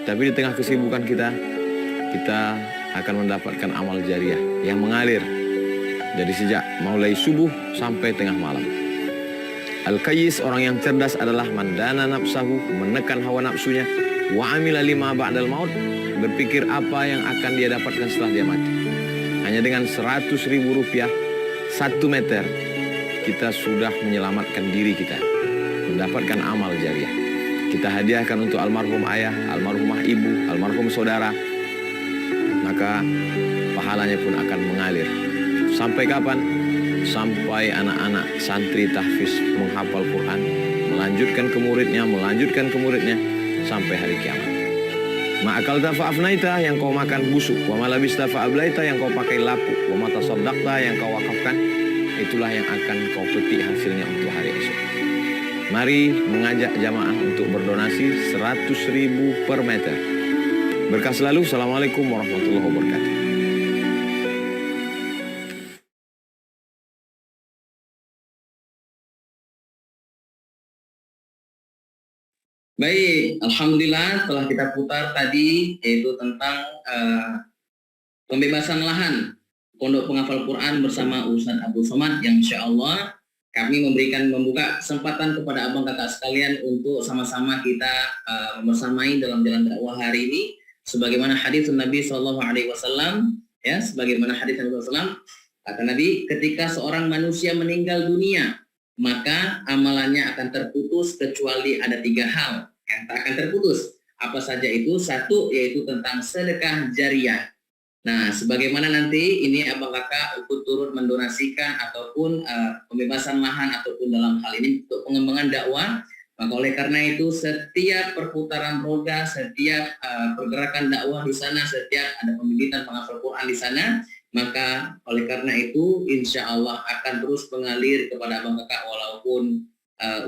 Tapi di tengah kesibukan kita akan mendapatkan amal jariah yang mengalir dari sejak mulai subuh sampai tengah malam. Al-Qayyis, orang yang cerdas, adalah mandana nafsahu, menekan hawa nafsunya, wa amila lima ba'dal maut, berpikir apa yang akan dia dapatkan setelah dia mati. Hanya dengan 100.000 rupiah 1 meter, kita sudah menyelamatkan diri kita, mendapatkan amal jariah. Kita hadiahkan untuk almarhum ayah, almarhumah ibu, almarhum saudara, maka pahalanya pun akan mengalir. Sampai kapan? Sampai anak-anak santri tahfiz menghafal Quran, melanjutkan ke muridnya, sampai hari kiamat. Ma'akalta fa'afnaita, yang kau makan busuk. Wa malabista fa'ablaita, yang kau pakai lapuk. Wa matasaddaqta, yang kau wakafkan, itulah yang akan kau petik hasilnya untuk hari esok. Mari mengajak jamaah untuk berdonasi 100.000 per meter. Berkah selalu. Assalamualaikum warahmatullahi wabarakatuh. Baik, alhamdulillah telah kita putar tadi yaitu tentang pembebasan lahan Pondok Penghafal Quran bersama Ustaz Abdul Somad, yang insya Allah kami membuka kesempatan kepada abang kakak sekalian untuk sama-sama kita bersamai dalam jalan dakwah hari ini, sebagaimana hadis Nabi SAW, ya, sebagaimana hadis Nabi SAW, kata Nabi, ketika seorang manusia meninggal dunia, maka amalannya akan terputus kecuali ada 3 hal yang tak akan terputus. Apa saja itu? 1, yaitu tentang sedekah jariah. Nah, sebagaimana nanti ini abang kakak ikut turut mendonasikan ataupun pembebasan lahan ataupun dalam hal ini untuk pengembangan dakwah, maka oleh karena itu setiap perputaran roda, setiap pergerakan dakwah di sana, setiap ada pembibitan penghafal Quran di sana, maka oleh karena itu insya Allah akan terus mengalir kepada abang kakak walaupun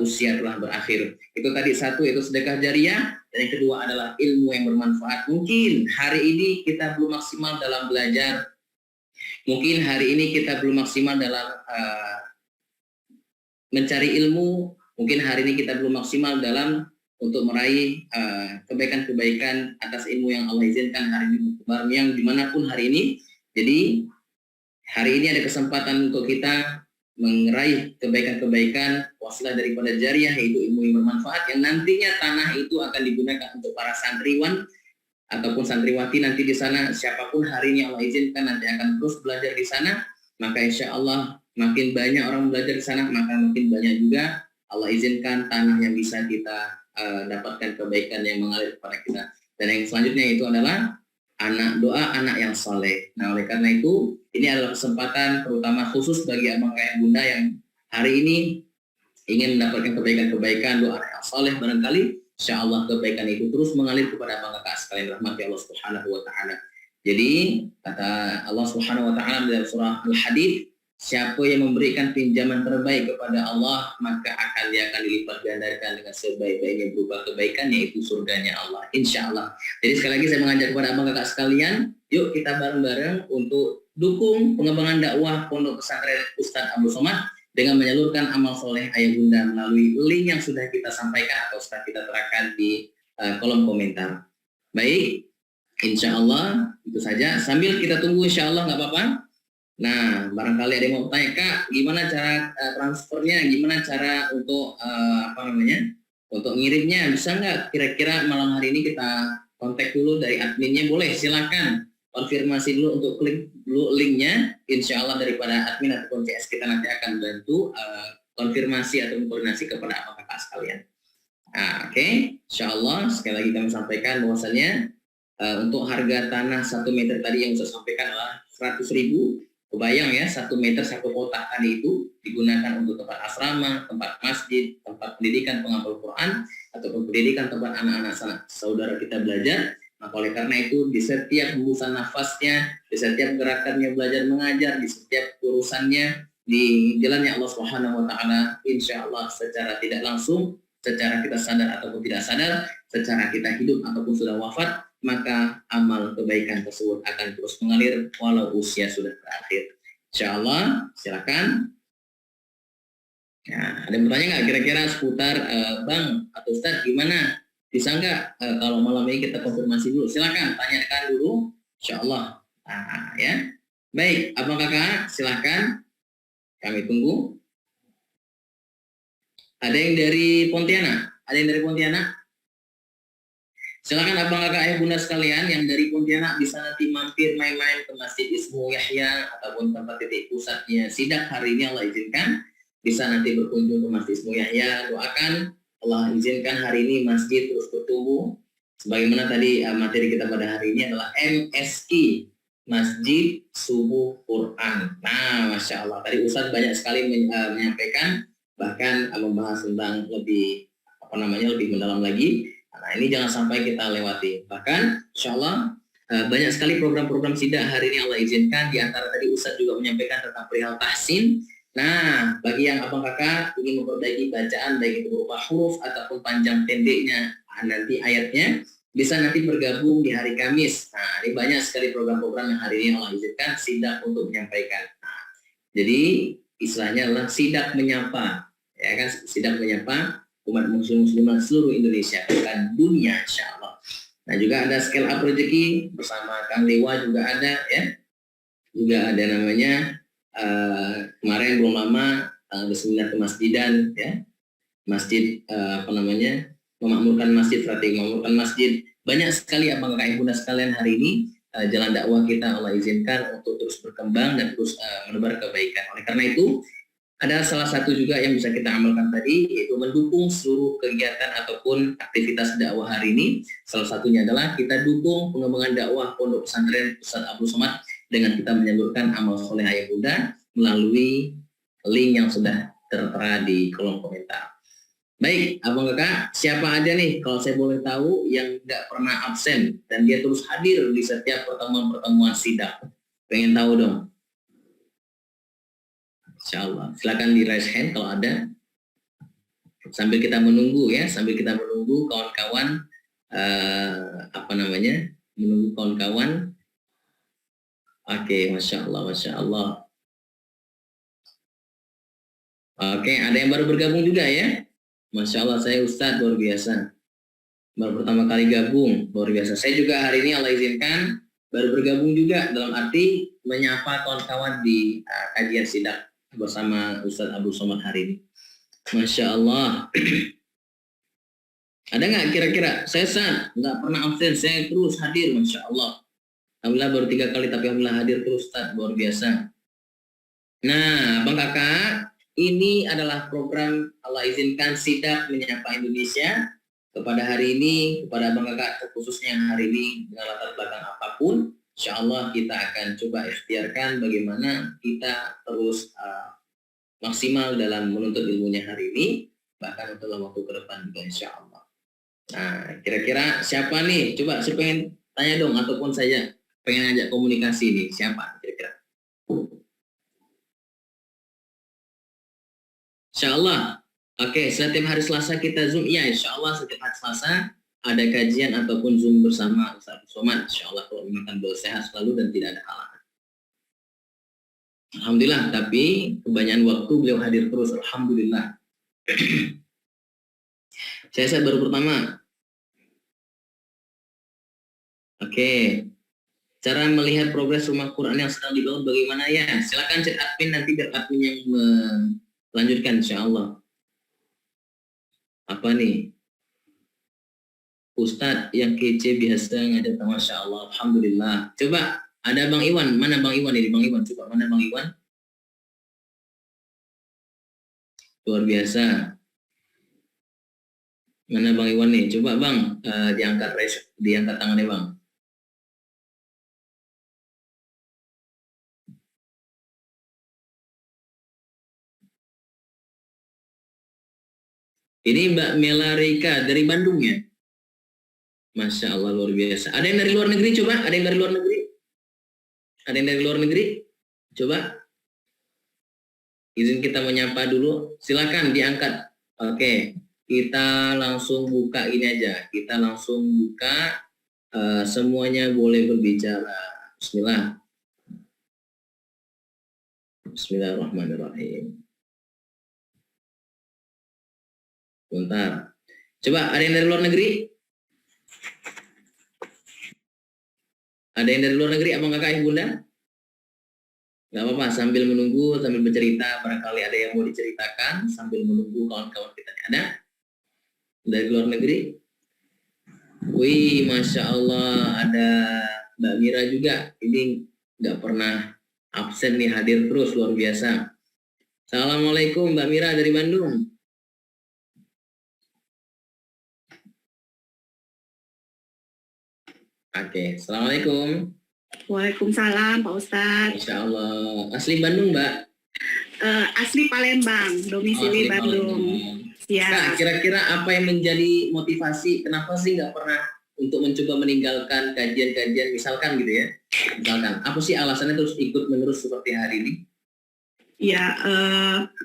usia telah berakhir. Itu tadi 1, yaitu sedekah jariah, dan yang kedua adalah ilmu yang bermanfaat. Mungkin hari ini kita belum maksimal dalam belajar, mungkin hari ini kita belum maksimal dalam mencari ilmu, mungkin hari ini kita belum maksimal dalam untuk meraih kebaikan-kebaikan atas ilmu yang Allah izinkan hari ini bertebar yang dimanapun hari ini. Jadi hari ini ada kesempatan untuk kita meraih kebaikan-kebaikan wasilah daripada jariah, yaitu ilmu yang bermanfaat yang nantinya tanah itu akan digunakan untuk para santriwan ataupun santriwati nanti di sana. Siapapun hari ini Allah izinkan nanti akan terus belajar di sana, maka insya Allah makin banyak orang belajar di sana, maka makin banyak juga Allah izinkan tanah yang bisa kita dapatkan kebaikan yang mengalir kepada kita. Dan yang selanjutnya itu adalah doa anak yang soleh. Nah, oleh karena itu ini adalah kesempatan terutama khusus bagi abang kakak bunda yang hari ini ingin mendapatkan kebaikan-kebaikan doa anak yang soleh. Barangkali insya Allah kebaikan itu terus mengalir kepada abang kakak sekalian rahmati Allah Subhanahu wa Ta'ala. Jadi kata Allah Subhanahu wa Ta'ala dalam surah Al-Hadid, siapa yang memberikan pinjaman terbaik kepada Allah, maka dia akan dilipat gandakan dengan sebaik-baiknya berupa kebaikan, yaitu surganya Allah, insya Allah. Jadi sekali lagi saya mengajak kepada abang kakak sekalian, yuk kita bareng-bareng untuk dukung pengembangan dakwah Pondok Pesantren Ustaz Abdul Somad dengan menyalurkan amal soleh ayah bunda melalui link yang sudah kita sampaikan atau sudah kita terangkan di kolom komentar. Baik, insya Allah itu saja. Sambil kita tunggu insya Allah, nggak apa-apa. Nah, barangkali ada yang mau tanya, Kak, gimana cara transfernya, gimana cara untuk Untuk ngirimnya bisa nggak? Kira-kira malam hari ini kita kontak dulu dari adminnya, boleh, silakan konfirmasi dulu untuk klik dulu linknya. Insya Allah daripada admin ataupun CS kita nanti akan bantu konfirmasi atau koordinasi kepada kakak sekalian. Nah, oke. Insya Allah sekali lagi kami sampaikan bahwasannya untuk harga tanah 1 meter tadi yang saya sampaikan adalah 100.000. Kebayang ya, 1 meter 1 kotak tadi itu digunakan untuk tempat asrama, tempat masjid, tempat pendidikan penghafal Quran, ataupun pendidikan tempat anak-anak saudara kita belajar. Maka oleh karena itu di setiap hembusan nafasnya, di setiap gerakannya belajar mengajar, di setiap urusannya di jalannya Allah Subhanahu wa taala, insya Allah secara tidak langsung, secara kita sadar ataupun tidak sadar, secara kita hidup ataupun sudah wafat, maka amal kebaikan tersebut akan terus mengalir walau usia sudah berakhir. Insya Allah, silakan. Nah, ada yang bertanya nggak kira-kira seputar Bang atau Ustadz gimana? Bisa nggak kalau malam ini kita konfirmasi dulu? Silakan tanyakan dulu. Insya Allah. Nah, ya. Baik, abang kakak, silakan. Kami tunggu. Ada yang dari Pontianak? Ada yang dari Pontianak? Silakan abang kakak ayah bunda sekalian yang dari Pontianak bisa nanti mampir main-main ke Masjid Ismu Yahya ataupun tempat titik pusatnya sidak hari ini Allah izinkan. Bisa nanti berkunjung ke Masjid Ismu Yahya. Doakan Allah izinkan hari ini masjid terus bertumbuh. Sebagaimana tadi materi kita pada hari ini adalah MSI, Masjid Subuh Quran. Nah, Masya Allah. Tadi Ustadz banyak sekali menyampaikan, bahkan membahas tentang lebih lebih mendalam lagi. Nah, ini jangan sampai kita lewati. Bahkan, insya Allah, banyak sekali program-program sidak hari ini Allah izinkan. Di antara tadi Ustadz juga menyampaikan tentang perihal tahsin. Nah, bagi yang abang kakak ingin memperbaiki bacaan, baik itu berupa huruf ataupun panjang pendeknya, nanti ayatnya, bisa nanti bergabung di hari Kamis. Nah, ini banyak sekali program-program yang hari ini Allah izinkan sidak untuk menyampaikan. Nah, jadi, istilahnya adalah sidak menyapa. Ya kan, sidak menyapa umat muslim-muslimat seluruh Indonesia dan dunia, insya Allah. Nah, juga ada scale up rezeki bersama Kang Dewa juga ada ya. Juga ada namanya kemarin belum lama seminar kemasjidan ya. Masjid memakmurkan masjid, strategi memakmurkan masjid. Banyak sekali abang kakak bunda sekalian hari ini jalan dakwah kita Allah izinkan untuk terus berkembang dan terus menebar kebaikan. Oleh karena itu ada salah satu juga yang bisa kita amalkan tadi, yaitu mendukung seluruh kegiatan ataupun aktivitas dakwah hari ini. Salah satunya adalah kita dukung pengembangan dakwah Pondok Pesantren Ustadz Abdul Somad dengan kita menyalurkan amal soleh ayah bunda melalui link yang sudah tertera di kolom komentar. Baik, abang kakak, siapa aja nih kalau saya boleh tahu yang tidak pernah absen dan dia terus hadir di setiap pertemuan-pertemuan sidak? Pengen tahu dong. Insya Allah, silakan di raise hand kalau ada. Sambil kita menunggu ya, sambil kita menunggu kawan-kawan menunggu kawan-kawan. Oke, Masya Allah, Masya Allah. Oke, ada yang baru bergabung juga ya? Masya Allah, saya Ustadz, luar biasa. Baru pertama kali gabung, luar biasa. Saya juga hari ini Allah izinkan baru bergabung juga dalam arti menyapa kawan-kawan di kajian sidak bersama Ustadz Abdul Somad hari ini. Masya Allah. Ada nggak kira-kira? Saya nggak pernah absen, saya terus hadir, Masya Allah. Alhamdulillah baru 3 kali, tapi alhamdulillah hadir terus, Ustadz, luar biasa. Nah, Bang Kakak, ini adalah program Allah izinkan sidak menyapa Indonesia. Kepada hari ini, kepada Bang Kakak khususnya hari ini dengan latar belakang apapun, insya Allah kita akan coba ikhtiarkan bagaimana kita terus maksimal dalam menuntut ilmunya hari ini, bahkan untuk waktu ke depan juga insya Allah. Nah, kira-kira siapa nih? Coba saya pengen tanya dong, ataupun saya pengen ajak komunikasi nih, siapa kira-kira? Insya Allah. Oke, setiap hari Selasa kita Zoom. Iya, insya Allah setiap hari Selasa ada kajian ataupun Zoom bersama Ustaz Somad. Insya Allah kalau memang beliau sehat selalu dan tidak ada halangan. Alhamdulillah, tapi kebanyakan waktu beliau hadir terus. Alhamdulillah. Saya baru pertama. Oke. Cara melihat progres rumah Quran yang sedang dibangun bagaimana ya? Silakan chat admin nanti biar admin yang melanjutkan insya Allah. Apa nih? Ustadz yang kece biasa ngajak, Masya Allah, Alhamdulillah. Coba ada Bang Iwan, mana Bang Iwan ini? Bang Iwan, coba mana Bang Iwan? Luar biasa. Mana Bang Iwan nih? Coba Bang, diangkat tangannya Bang. Ini Mbak Melarika dari Bandung ya? Masya Allah, luar biasa. Ada yang dari luar negeri coba? Ada yang dari luar negeri? Ada yang dari luar negeri? Coba. Izin kita menyapa dulu. Silakan diangkat. Oke, kita langsung buka ini aja. Kita langsung buka. Semuanya boleh berbicara. Bismillah. Bismillahirrahmanirrahim. Bentar. Coba ada yang dari luar negeri? Ada yang dari luar negeri, abang kakak ibu bunda? Gak apa-apa, sambil menunggu, sambil bercerita, barangkali ada yang mau diceritakan, sambil menunggu kawan-kawan kita. Ada? Dari luar negeri? Wih, Masya Allah, ada Mbak Mira juga. Ini gak pernah absen nih, hadir terus, luar biasa. Assalamualaikum Mbak Mira dari Bandung. Oke, Assalamualaikum. Waalaikumsalam Pak Ustadz. Insya Allah. Asli Bandung, Mbak? Asli Palembang, domisili Asli Bandung. Palembang. Ya. Kak, kira-kira apa yang menjadi motivasi? Kenapa sih nggak pernah untuk mencoba meninggalkan kajian-kajian, misalkan gitu ya? Misalkan, apa sih alasannya terus ikut menerus seperti hari ini? Ya,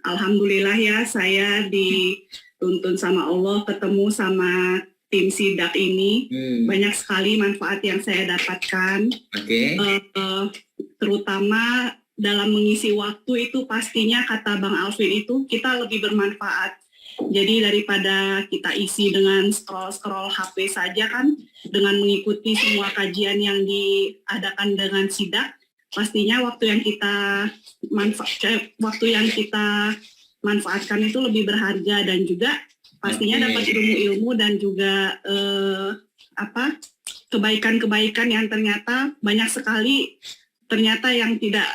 alhamdulillah ya saya dituntun sama Allah ketemu sama tim sidak ini. Banyak sekali manfaat yang saya dapatkan. Oke. Terutama dalam mengisi waktu itu pastinya kata Bang Alvin itu kita lebih bermanfaat. Jadi daripada kita isi dengan scroll HP saja kan, dengan mengikuti semua kajian yang diadakan dengan sidak, pastinya waktu yang kita manfaatkan itu lebih berharga dan juga pastinya dapat ilmu-ilmu dan juga kebaikan-kebaikan yang ternyata banyak sekali ternyata yang tidak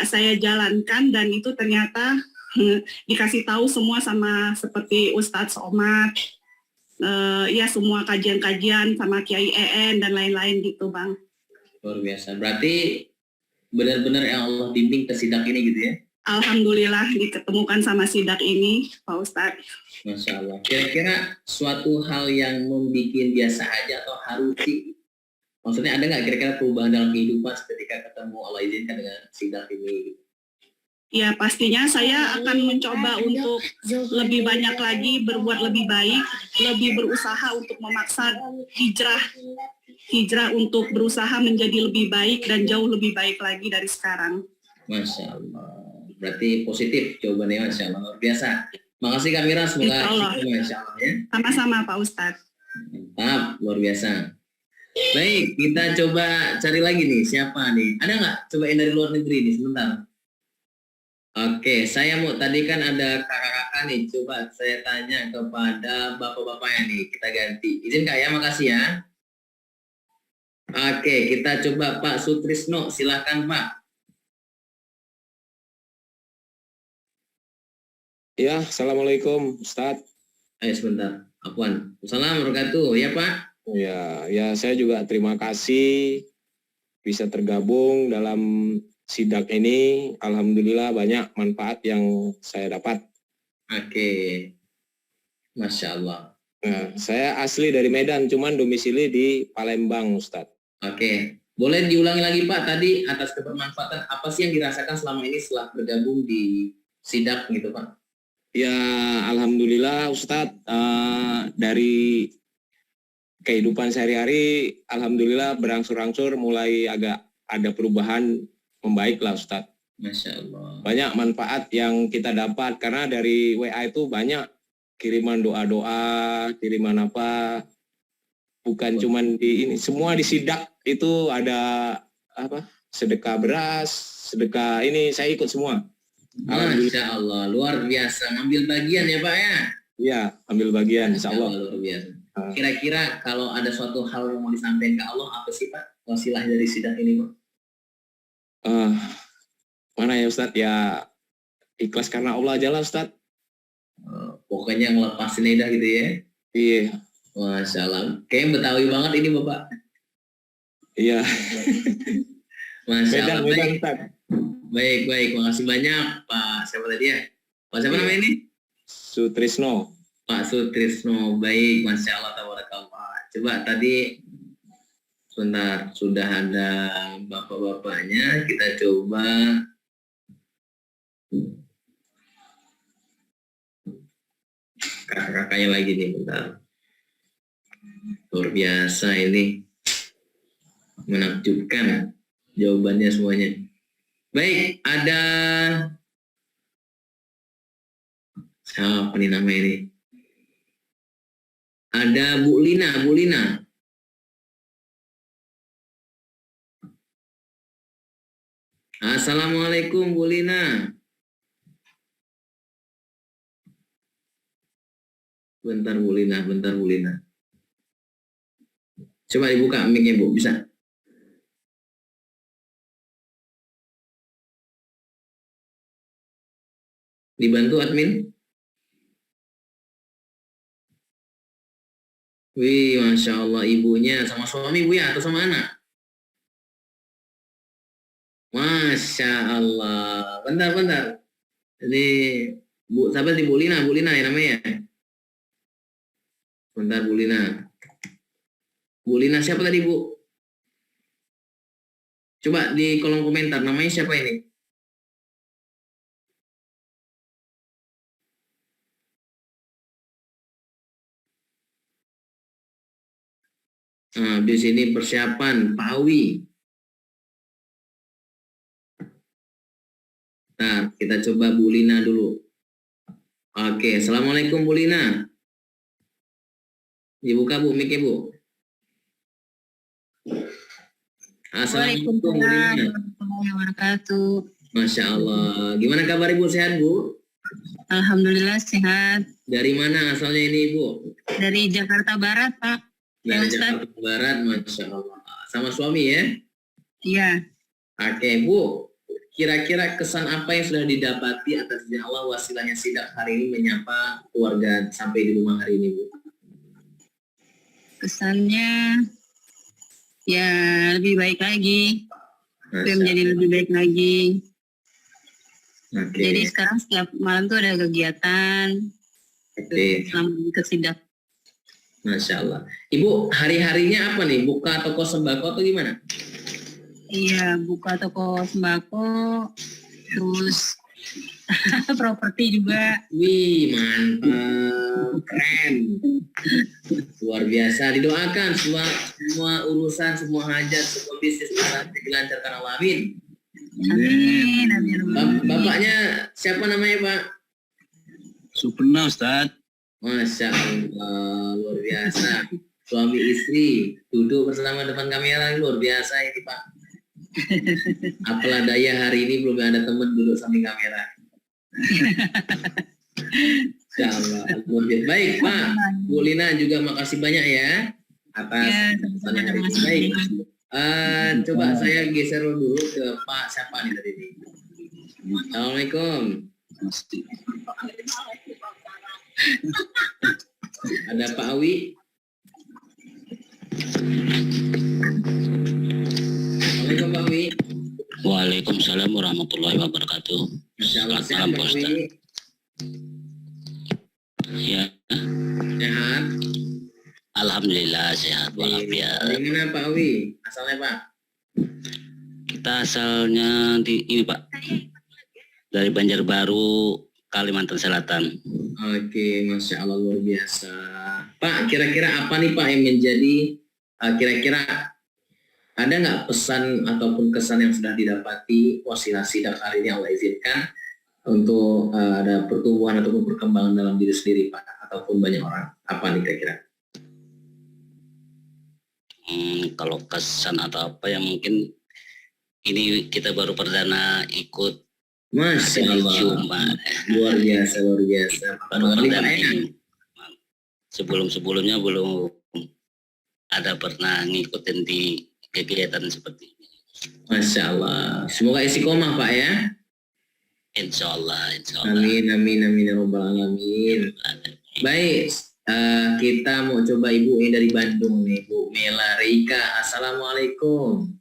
saya jalankan, dan itu ternyata dikasih tahu semua sama seperti Ustadz Somad, ya semua kajian-kajian sama Kiai EN dan lain-lain gitu Bang. Luar biasa. Berarti benar-benar yang Allah bimbing ke sidak ini gitu ya? Alhamdulillah diketemukan sama sidak ini Pak Ustadz. Masya Allah. Kira-kira suatu hal yang membuat biasa aja atau harus sih? Maksudnya ada nggak kira-kira perubahan dalam kehidupan ketika ketemu Allah izinkan dengan sidak ini? Ya pastinya saya akan mencoba untuk lebih banyak lagi berbuat lebih baik, lebih berusaha untuk memaksa hijrah untuk berusaha menjadi lebih baik dan jauh lebih baik lagi dari sekarang. Masya Allah. Berarti positif jawabannya, Masya Allah. Luar biasa. Makasih Kak Mira, semoga Masya Allah ya. Sama-sama Pak Ustadz. Mantap, luar biasa. Baik, kita coba cari lagi nih, siapa nih? Ada nggak? Coba yang dari luar negeri nih, sebentar. Oke, saya mau, tadi kan ada kakak-kakak nih, coba saya tanya kepada bapak-bapaknya nih, kita ganti. Izin Kak ya, makasih ya. Oke, kita coba Pak Sutrisno, silakan Pak. Ya, Assalamualaikum Ustadz. Ayo sebentar, Afwan. Assalamualaikum warahmatullahi wabarakatuh, ya Pak. Ya saya juga terima kasih bisa tergabung dalam sidak ini. Alhamdulillah banyak manfaat yang saya dapat. Oke, Masya Allah. Nah, saya asli dari Medan, cuman domisili di Palembang, Ustadz. Oke, boleh diulangi lagi Pak, tadi atas kebermanfaatan apa sih yang dirasakan selama ini setelah bergabung di sidak gitu Pak? Ya, Alhamdulillah Ustadz, dari kehidupan sehari-hari, Alhamdulillah berangsur-angsur mulai agak ada perubahan membaik lah Ustadz. Masya Allah. Banyak manfaat yang kita dapat, karena dari WA itu banyak kiriman doa-doa, kiriman apa, bukan cuman di ini, semua di sidak itu ada apa, sedekah beras, sedekah ini, saya ikut semua. Masya Allah, luar biasa. Ngambil bagian ya Pak ya? Iya, ambil bagian, insya Allah. Luar biasa. Kira-kira kalau ada suatu hal yang mau disampaikan ke Allah, apa sih Pak wasilah dari sidak ini Pak? Mana ya Ustadz? Ya ikhlas karena Allah aja lah Ustadz. Pokoknya ngelepasin lidah gitu ya. Iya. Masya Allah. Kayaknya Betawi banget ini Bapak. Iya. Masya Allah. Beda Baik. Ustadz. Baik. Makasih banyak Pak. Siapa tadi ya? Pak siapa namanya ini? Sutrisno. Pak Sutrisno. Baik. Masya Allah. Tabarakallah. Coba tadi sebentar. Sudah ada bapak-bapaknya. Kita coba. Kakak-kakaknya lagi nih. Bentar. Luar biasa ini. Menakjubkan jawabannya semuanya. Baik, ada siapa nih nama ini? Ada Bu Lina. Assalamualaikum Bu Lina. Bentar Bu Lina. Coba dibuka mic-nya Bu, bisa? Dibantu admin? Wih, Masya Allah, ibunya sama suami Bu ya, atau sama anak? Masya Allah. Bentar. Ini Bu, sahabat di Bu Lina ya namanya. Bentar Bu Lina. Bu Lina siapa tadi Bu? Coba di kolom komentar, namanya siapa ini? Nah, di sini persiapan Pak Awi. Nah, kita coba Bu Lina dulu. Oke, Assalamualaikum Bu Lina. Dibuka Bu, mic-nya Bu. Assalamualaikum Bu Lina. Warahmatullahi wabarakatuh. Masya Allah. Gimana kabar Ibu, sehat Bu? Alhamdulillah sehat. Dari mana asalnya ini Ibu? Dari Jakarta Barat, Pak. Dari Ustaz. Jakarta Barat, Masya Allah. Sama suami ya? Iya. Oke Bu, kira-kira kesan apa yang sudah didapati atas izin Allah wasilahnya sidak hari ini menyapa keluarga sampai di rumah hari ini Bu? Kesannya ya lebih baik lagi. Masya Menjadi lebih baik lagi. Oke. Jadi sekarang setiap malam tuh ada kegiatan Oke. selama ke sidak. Masya Allah. Ibu, hari-harinya apa nih? Buka toko sembako atau gimana? Iya, buka toko sembako, terus properti juga. Wih, mantap. Keren. Luar biasa. Didoakan semua urusan, semua hajat, semua bisnis usaha dilancarkan Allah. Amin. Amin. Bapaknya siapa namanya Pak? Supena Ustaz. Masya Allah, luar biasa. Suami istri duduk bersama depan kamera, luar biasa ini Pak. Apalah daya hari ini belum ada teman duduk samping kamera. Masya Allah, luar biasa. Baik Pak, Bu Lina juga makasih banyak ya atas pesannya hari ini. Baik, coba saya geser dulu ke Pak siapa nih tadi ini. Assalamualaikum. Ada Pak Awi. Assalamualaikum Pak Awi. Waalaikumsalam warahmatullahi wabarakatuh. Selamat Selamat malam Pak Pak Ustaz. Awi. Ya, Sehat. alhamdulillah sehat walafiat. Dari mana Pak Awi? Asalnya Pak? Kita asalnya di ini Pak. Dari Banjarbaru, Kalimantan Selatan. Oke, Masya Allah luar biasa. Pak, kira-kira apa nih Pak yang menjadi kira-kira ada nggak pesan ataupun kesan yang sudah didapati wasilah sidak hari ini Allah izinkan untuk ada pertumbuhan ataupun perkembangan dalam diri sendiri Pak ataupun banyak orang? Apa nih kira-kira? Kalau kesan atau apa yang mungkin ini kita baru perdana ikut. Masya Allah, Cuma luar biasa. baru Pertama kali Pak perdana ya? ini. sebelum-sebelumnya belum ada pernah ngikutin di kegiatan seperti ini. Masya Allah. Semoga istiqomah Pak ya. Insya Allah, insya Allah. Amin, amin, amin ya Rabbal Alamin. Baik, kita mau coba Ibu ini dari Bandung nih, Bu Mela Reika. Assalamualaikum.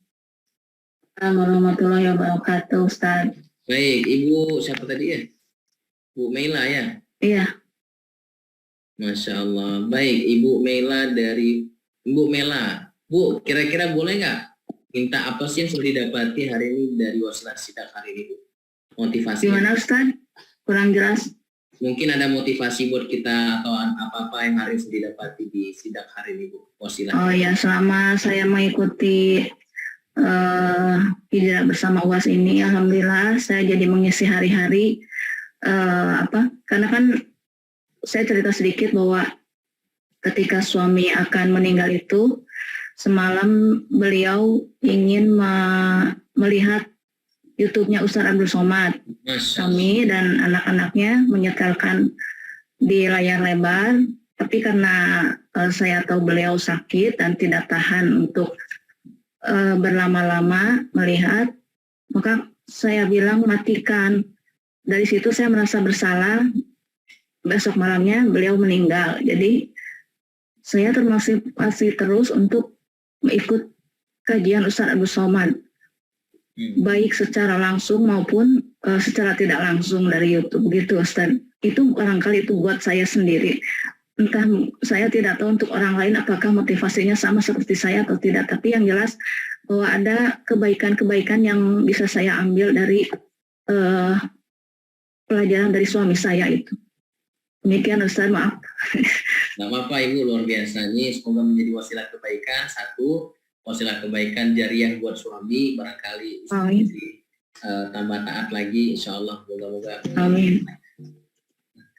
Warahmatullahi wabarakatuh, Ustaz. Baik, Ibu siapa tadi ya? Bu Mela ya? Iya. Masya Allah. Baik, Ibu Mela dari Ibu Mela. Bu, kira-kira boleh nggak minta apa sih yang sudah didapati hari ini dari Wasilah Sidak hari ini, Bu? Motivasi. Gimana, Ustaz? Kurang jelas. Mungkin ada motivasi buat kita atau apa-apa yang hari ini sudah didapati di Sidak hari ini, Bu. Wasilah. Oh ya, selama saya mengikuti hijrah bersama UAS ini, alhamdulillah saya jadi mengisi hari-hari karena kan saya cerita sedikit bahwa ketika suami akan meninggal itu, semalam beliau ingin melihat YouTube-nya Ustaz Abdul Somad. Kami dan anak-anaknya menyetelkan di layar lebar, tapi karena saya tahu beliau sakit dan tidak tahan untuk berlama-lama melihat, maka saya bilang matikan. Dari situ saya merasa bersalah. Besok malamnya beliau meninggal. Jadi saya termotivasi terus untuk mengikut kajian Ustaz Abdul Somad, baik secara langsung maupun secara tidak langsung dari YouTube gitu, Ustaz. Itu barangkali itu buat saya sendiri. Entah, saya tidak tahu untuk orang lain apakah motivasinya sama seperti saya atau tidak, tapi yang jelas bahwa ada kebaikan-kebaikan yang bisa saya ambil dari pelajaran dari suami saya itu. Demikian, Ustaz, maaf. Nggak apa-apa Ibu, luar biasa nih. Semoga menjadi wasilah kebaikan. Satu, wasilah kebaikan jariah buat suami, barangkali istri tambah taat lagi, insya Allah. Moga-moga. Amin.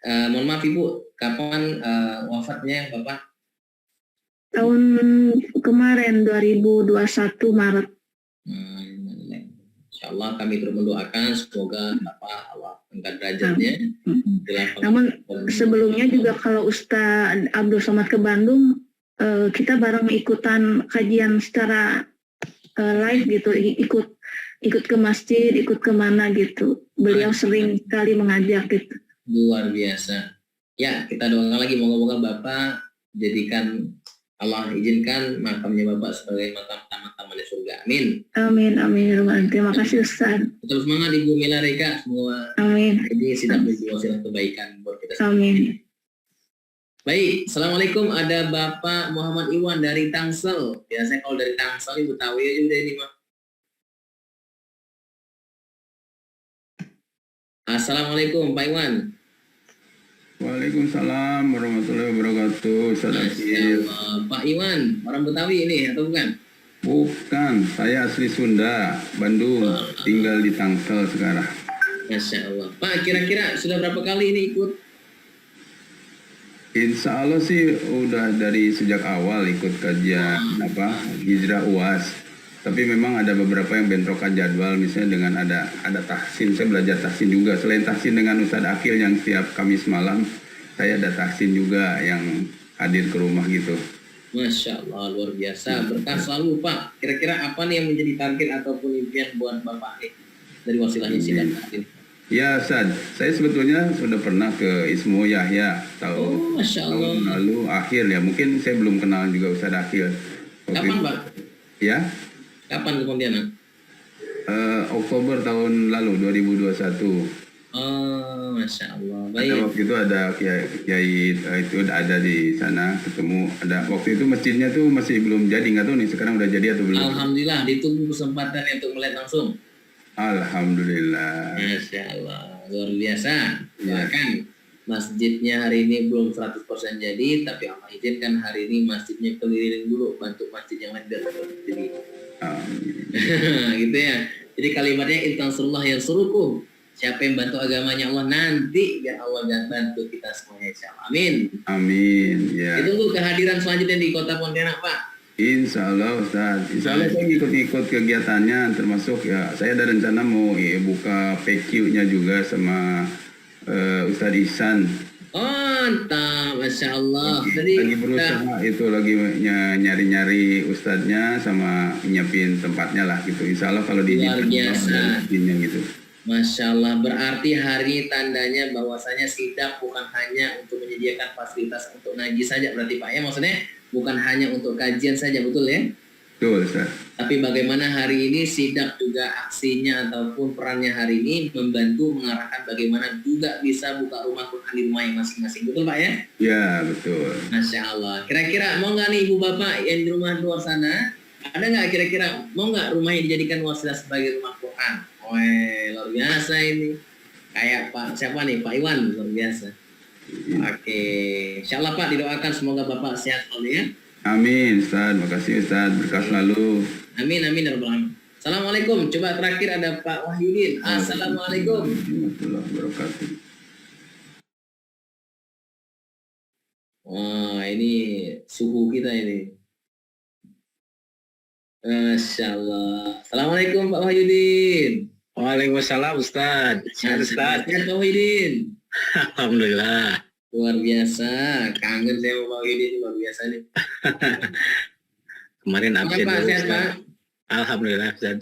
Mohon maaf Ibu, kapan wafatnya Bapak? Tahun kemarin 2021 Maret. Insya Allah kami terus mendoakan semoga Bapak Allah angkat derajatnya. Namun sebelumnya juga kalau Ustaz Abdul Somad ke Bandung, kita bareng ikutan kajian secara live gitu, ikut ke masjid, ikut kemana gitu. Beliau sering kali mengajak gitu. Luar biasa. Ya, kita doakan lagi moga-moga Bapak jadikan Allah izinkan makamnya Bapak sebagai makam taman-taman di surga. Amin. Amin, amin. Terima kasih Ustaz. Terus semangat Ibu Mela Reika. Semoga amin. Ini tidak menjadi wasilah kebaikan buat kita. Amin. Baik, Assalamualaikum. Ada Bapak Muhammad Iwan dari Tangsel. Biasanya kalau dari Tangsel Ibu tahu ya udah ini Pak. Assalamualaikum Pak Iwan. Waalaikumsalam warahmatullahi wabarakatuh. Pak Iwan, orang Betawi ini atau bukan? Bukan, saya asli Sunda, Bandung, tinggal di Tangsel sekarang. Masya Allah. Pak, kira-kira sudah berapa kali ini ikut? Insya Allah sih udah dari sejak awal ikut kajian hijrah UAS. Tapi memang ada beberapa yang bentrokan jadwal, misalnya dengan ada tahsin, saya belajar tahsin juga. Selain tahsin dengan Ustadz Akil yang setiap Kamis malam, saya ada tahsin juga yang hadir ke rumah gitu. Masya Allah, luar biasa. Berkah selalu Pak. Kira-kira apa nih yang menjadi target ataupun impian buat Bapak nih dari wasilahnya sidang ini? Ya Ustadz, saya sebetulnya sudah pernah ke Ismu Yahya tahun lalu akhir ya. Mungkin saya belum kenal juga Ustadz Akil. Kapan Pak? Ya? Kapan kemudian? Oktober tahun lalu 2021. Oh, Masya Allah. Baik. Waktu itu ada kiai itu ada di sana ketemu. Ada waktu itu masjidnya tuh masih belum jadi, nggak tahu nih sekarang udah jadi atau belum. Alhamdulillah ditunggu kesempatan untuk melihat langsung. Alhamdulillah. Masya Allah, luar biasa. Bahkan masjidnya hari ini belum 100% jadi, tapi Allah izinkan hari ini masjidnya keliling dulu, bantu masjid yang lain biar jadi. Gitu ya. Jadi kalimatnya intansurullah yansurukum. Siapa yang bantu agamanya Allah nanti biar Allah bantu kita semuanya insyaallah. Amin. Amin. Ya. Ditunggu kehadiran selanjutnya di Kota Pontianak, Pak. Insya Allah Ustaz. Insya Allah saya ikut-ikut kegiatannya, termasuk ya saya ada rencana mau buka PQ-nya juga sama Ustadz Ihsan Mantap, Masya Allah. Jadi Lagi berusaha itu, lagi nyari-nyari ustadznya sama nyiapin tempatnya lah gitu. Insya Allah kalau luar diizinkan biasa. gitu. Masya Allah, berarti hari tandanya bahwasanya sidak bukan hanya untuk menyediakan fasilitas untuk ngaji saja berarti Pak ya, maksudnya bukan hanya untuk kajian saja, betul ya? Betul, Ustaz. Tapi bagaimana hari ini sidak juga aksinya ataupun perannya hari ini membantu mengarahkan bagaimana juga bisa buka rumah Quran di rumah yang masing-masing, betul Pak ya? Ya, betul. Masya Allah. Kira-kira mau nggak nih Ibu Bapak yang di rumah luar sana, ada nggak kira-kira mau nggak rumahnya dijadikan wasilah sebagai rumah Quran? Weh, luar biasa ini. Kayak Pak siapa nih? Pak Iwan, luar biasa. Oke, insya Allah Pak didoakan semoga Bapak sehat selalu ya. Amin, Ustaz. Makasih Ustaz. Berkah selalu. Amin, amin ya rabbal alamin. Assalamualaikum. Coba terakhir ada Pak Wahyudin. Assalamualaikum. Warahmatullahi wabarakatuh. Wah, ini suhu kita ini. Masya Allah. Assalamualaikum Pak Wahyudin. Waalaikumsalam Ustaz. Sehat Ustaz. Sehat Pak Wahyudin. Alhamdulillah. Luar biasa. Kangen saya sama Pak Wahyudin, luar biasa nih. Kemarin absen Pak, dulu sehat Ustaz. Pak? Alhamdulillah Ustaz.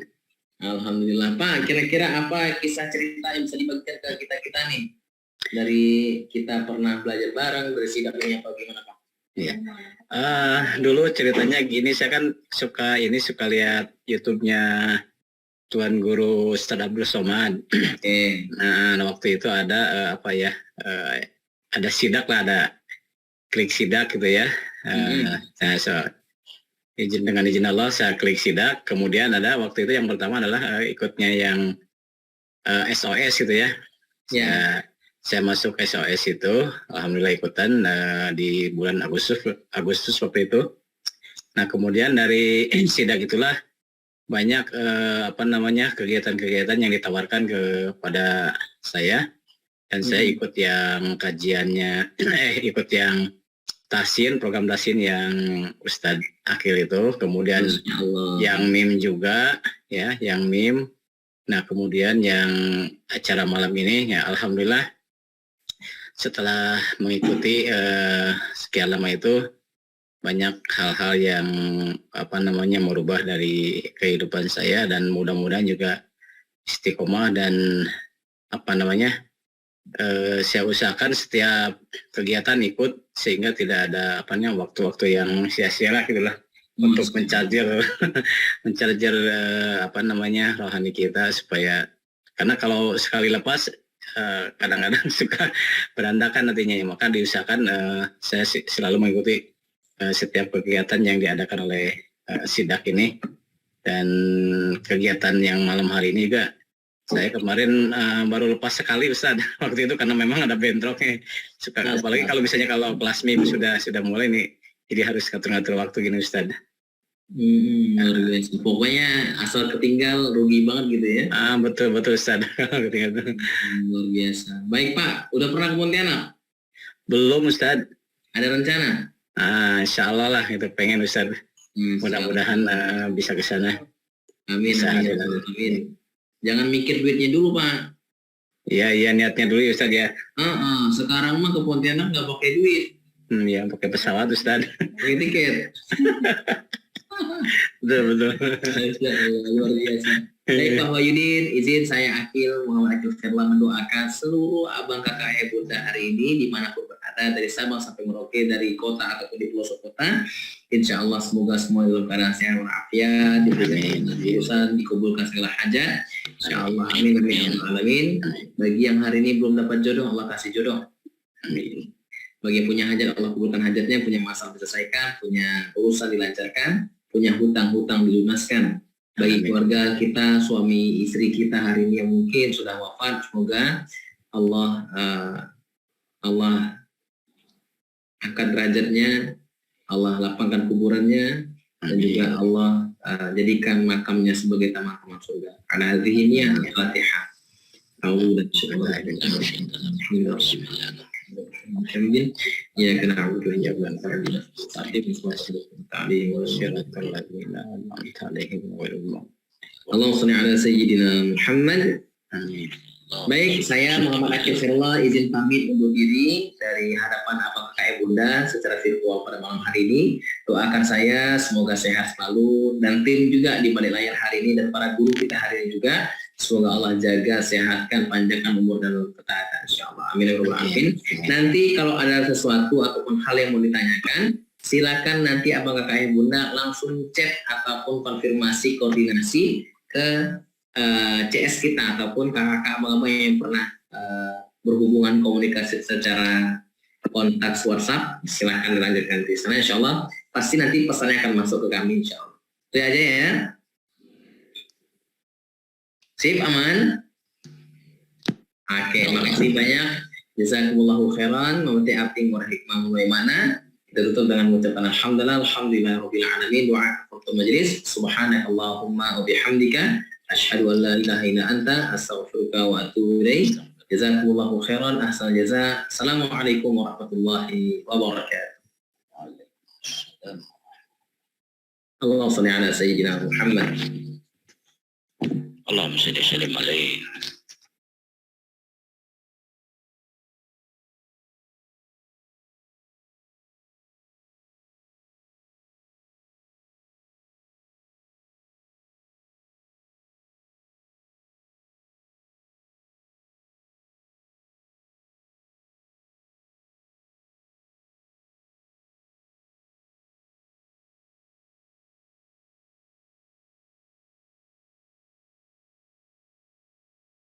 Alhamdulillah Pak. Kira-kira apa kisah cerita yang bisa dibagikan ke kita nih? Dari kita pernah belajar bareng, dari sidaknya apa gimana Pak? Iya. Dulu ceritanya gini, saya kan suka lihat YouTube-nya Tuan Guru Ustaz Abdul Somad. Nah, waktu itu ada ada sidak lah, ada klik sidak gitu ya. Dengan izin Allah saya klik sidak. Kemudian ada waktu itu yang pertama adalah ikutnya yang SOS gitu ya. Saya masuk SOS itu, alhamdulillah ikutan di bulan Agustus waktu itu. Nah kemudian dari sidak itulah banyak kegiatan-kegiatan yang ditawarkan kepada saya, dan saya ikut yang kajiannya, ikut yang tahsin, program tahsin yang Ustadz Akil itu, kemudian yang MIM juga ya, yang MIM. Nah kemudian yang acara malam ini ya alhamdulillah setelah mengikuti sekian lama itu banyak hal-hal yang merubah dari kehidupan saya, dan mudah-mudahan juga istiqomah dan saya usahakan setiap kegiatan ikut sehingga tidak ada waktu-waktu yang sia-sia gitulah untuk mencarger rohani kita, supaya karena kalau sekali lepas kadang-kadang suka berantakan nantinya, maka diusahakan saya selalu mengikuti setiap kegiatan yang diadakan oleh sidak ini. Dan kegiatan yang malam hari ini juga saya kemarin baru lepas sekali Ustaz waktu itu, karena memang ada bentroknya suka, apalagi kalau misalnya kalau kelas MIM sudah mulai nih, jadi harus ngatur-ngatur waktu gini Ustaz. Pokoknya asal ketinggal rugi banget gitu ya. Betul Ustaz. Ketinggal. Luar biasa. Baik Pak, udah pernah ke Pontianak? Belum Ustaz. Ada rencana? Insya Allah lah, itu pengen Ustaz. Mudah-mudahan bisa ke sana. Amin. Amin. Jangan mikir duitnya dulu Pak. Iya niatnya dulu ya Ustaz ya. Sekarang mah ke Pontianak nggak pakai duit. Ya pakai pesawat Ustaz. Pakai tiket. Betul. Luar biasa. Baik Pak Wahyudin, izin saya Akil Muhammad Akil Firla mendoakan seluruh abang kakak bunda hari ini dimanapun berada, dari Sabang sampai Merauke, dari kota ataupun di pelosok kota. Insya Allah semoga semua dalam keadaan sehat walafiat, diberikan urusan, dikabulkan segala hajat. Insya Allah, amin. Bagi yang hari ini belum dapat jodoh, Allah kasih jodoh. Amin. Bagi yang punya hajat, Allah kabulkan hajatnya, punya masalah diselesaikan, punya urusan dilancarkan, punya hutang-hutang dilunaskan. Bagi keluarga kita, suami istri kita hari ini yang mungkin sudah wafat, semoga Allah angkat derajatnya, Allah lapangkan kuburannya, dan juga Allah jadikan makamnya sebagai taman-taman surga. Karena hadhihi al-Fatihah. Ya kena udah jawaban tadi. Allahumma shalli ala sayyidina Muhammad. Amin. Baik, saya Muhammad Akil Sirullah izin pamit undur diri dari hadapan Abang Kakak Bunda secara virtual pada malam hari ini. Doakan saya semoga sehat selalu dan tim juga di balik layar hari ini dan para guru kita hari ini juga. Semoga Allah jaga, sehatkan, panjangkan umur dan ketaatan insyaallah. Amin ya rabbal alamin. Nanti kalau ada sesuatu ataupun hal yang mau ditanyakan, silakan nanti Abang Kakak Bunda langsung chat ataupun konfirmasi koordinasi ke CS kita ataupun kakak abang-abang yang pernah berhubungan komunikasi secara kontak WhatsApp, silahkan dilanjutkan di sana insyaallah. Pasti nanti pesannya akan masuk ke kami insyaallah. Itu aja ya. Sip, aman? Oke, makasih banyak. Jazakumullahu khairan, mamati abdi wa hikmah wa mana. Kita tutup dengan mengucapkan alhamdulillahirabbil alamin wa aqfatu majlis. Subhanakallahumma wa bihamdika asyhadu an la ilaha illa anta astaghfiruka wa atubu ilaik. Jazakumullahu khairan, ahsanal jazaa. Assalamualaikum warahmatullahi wabarakatuh. Allahumma shalli ala sayyidina Muhammad. Allahumma salli alaihi.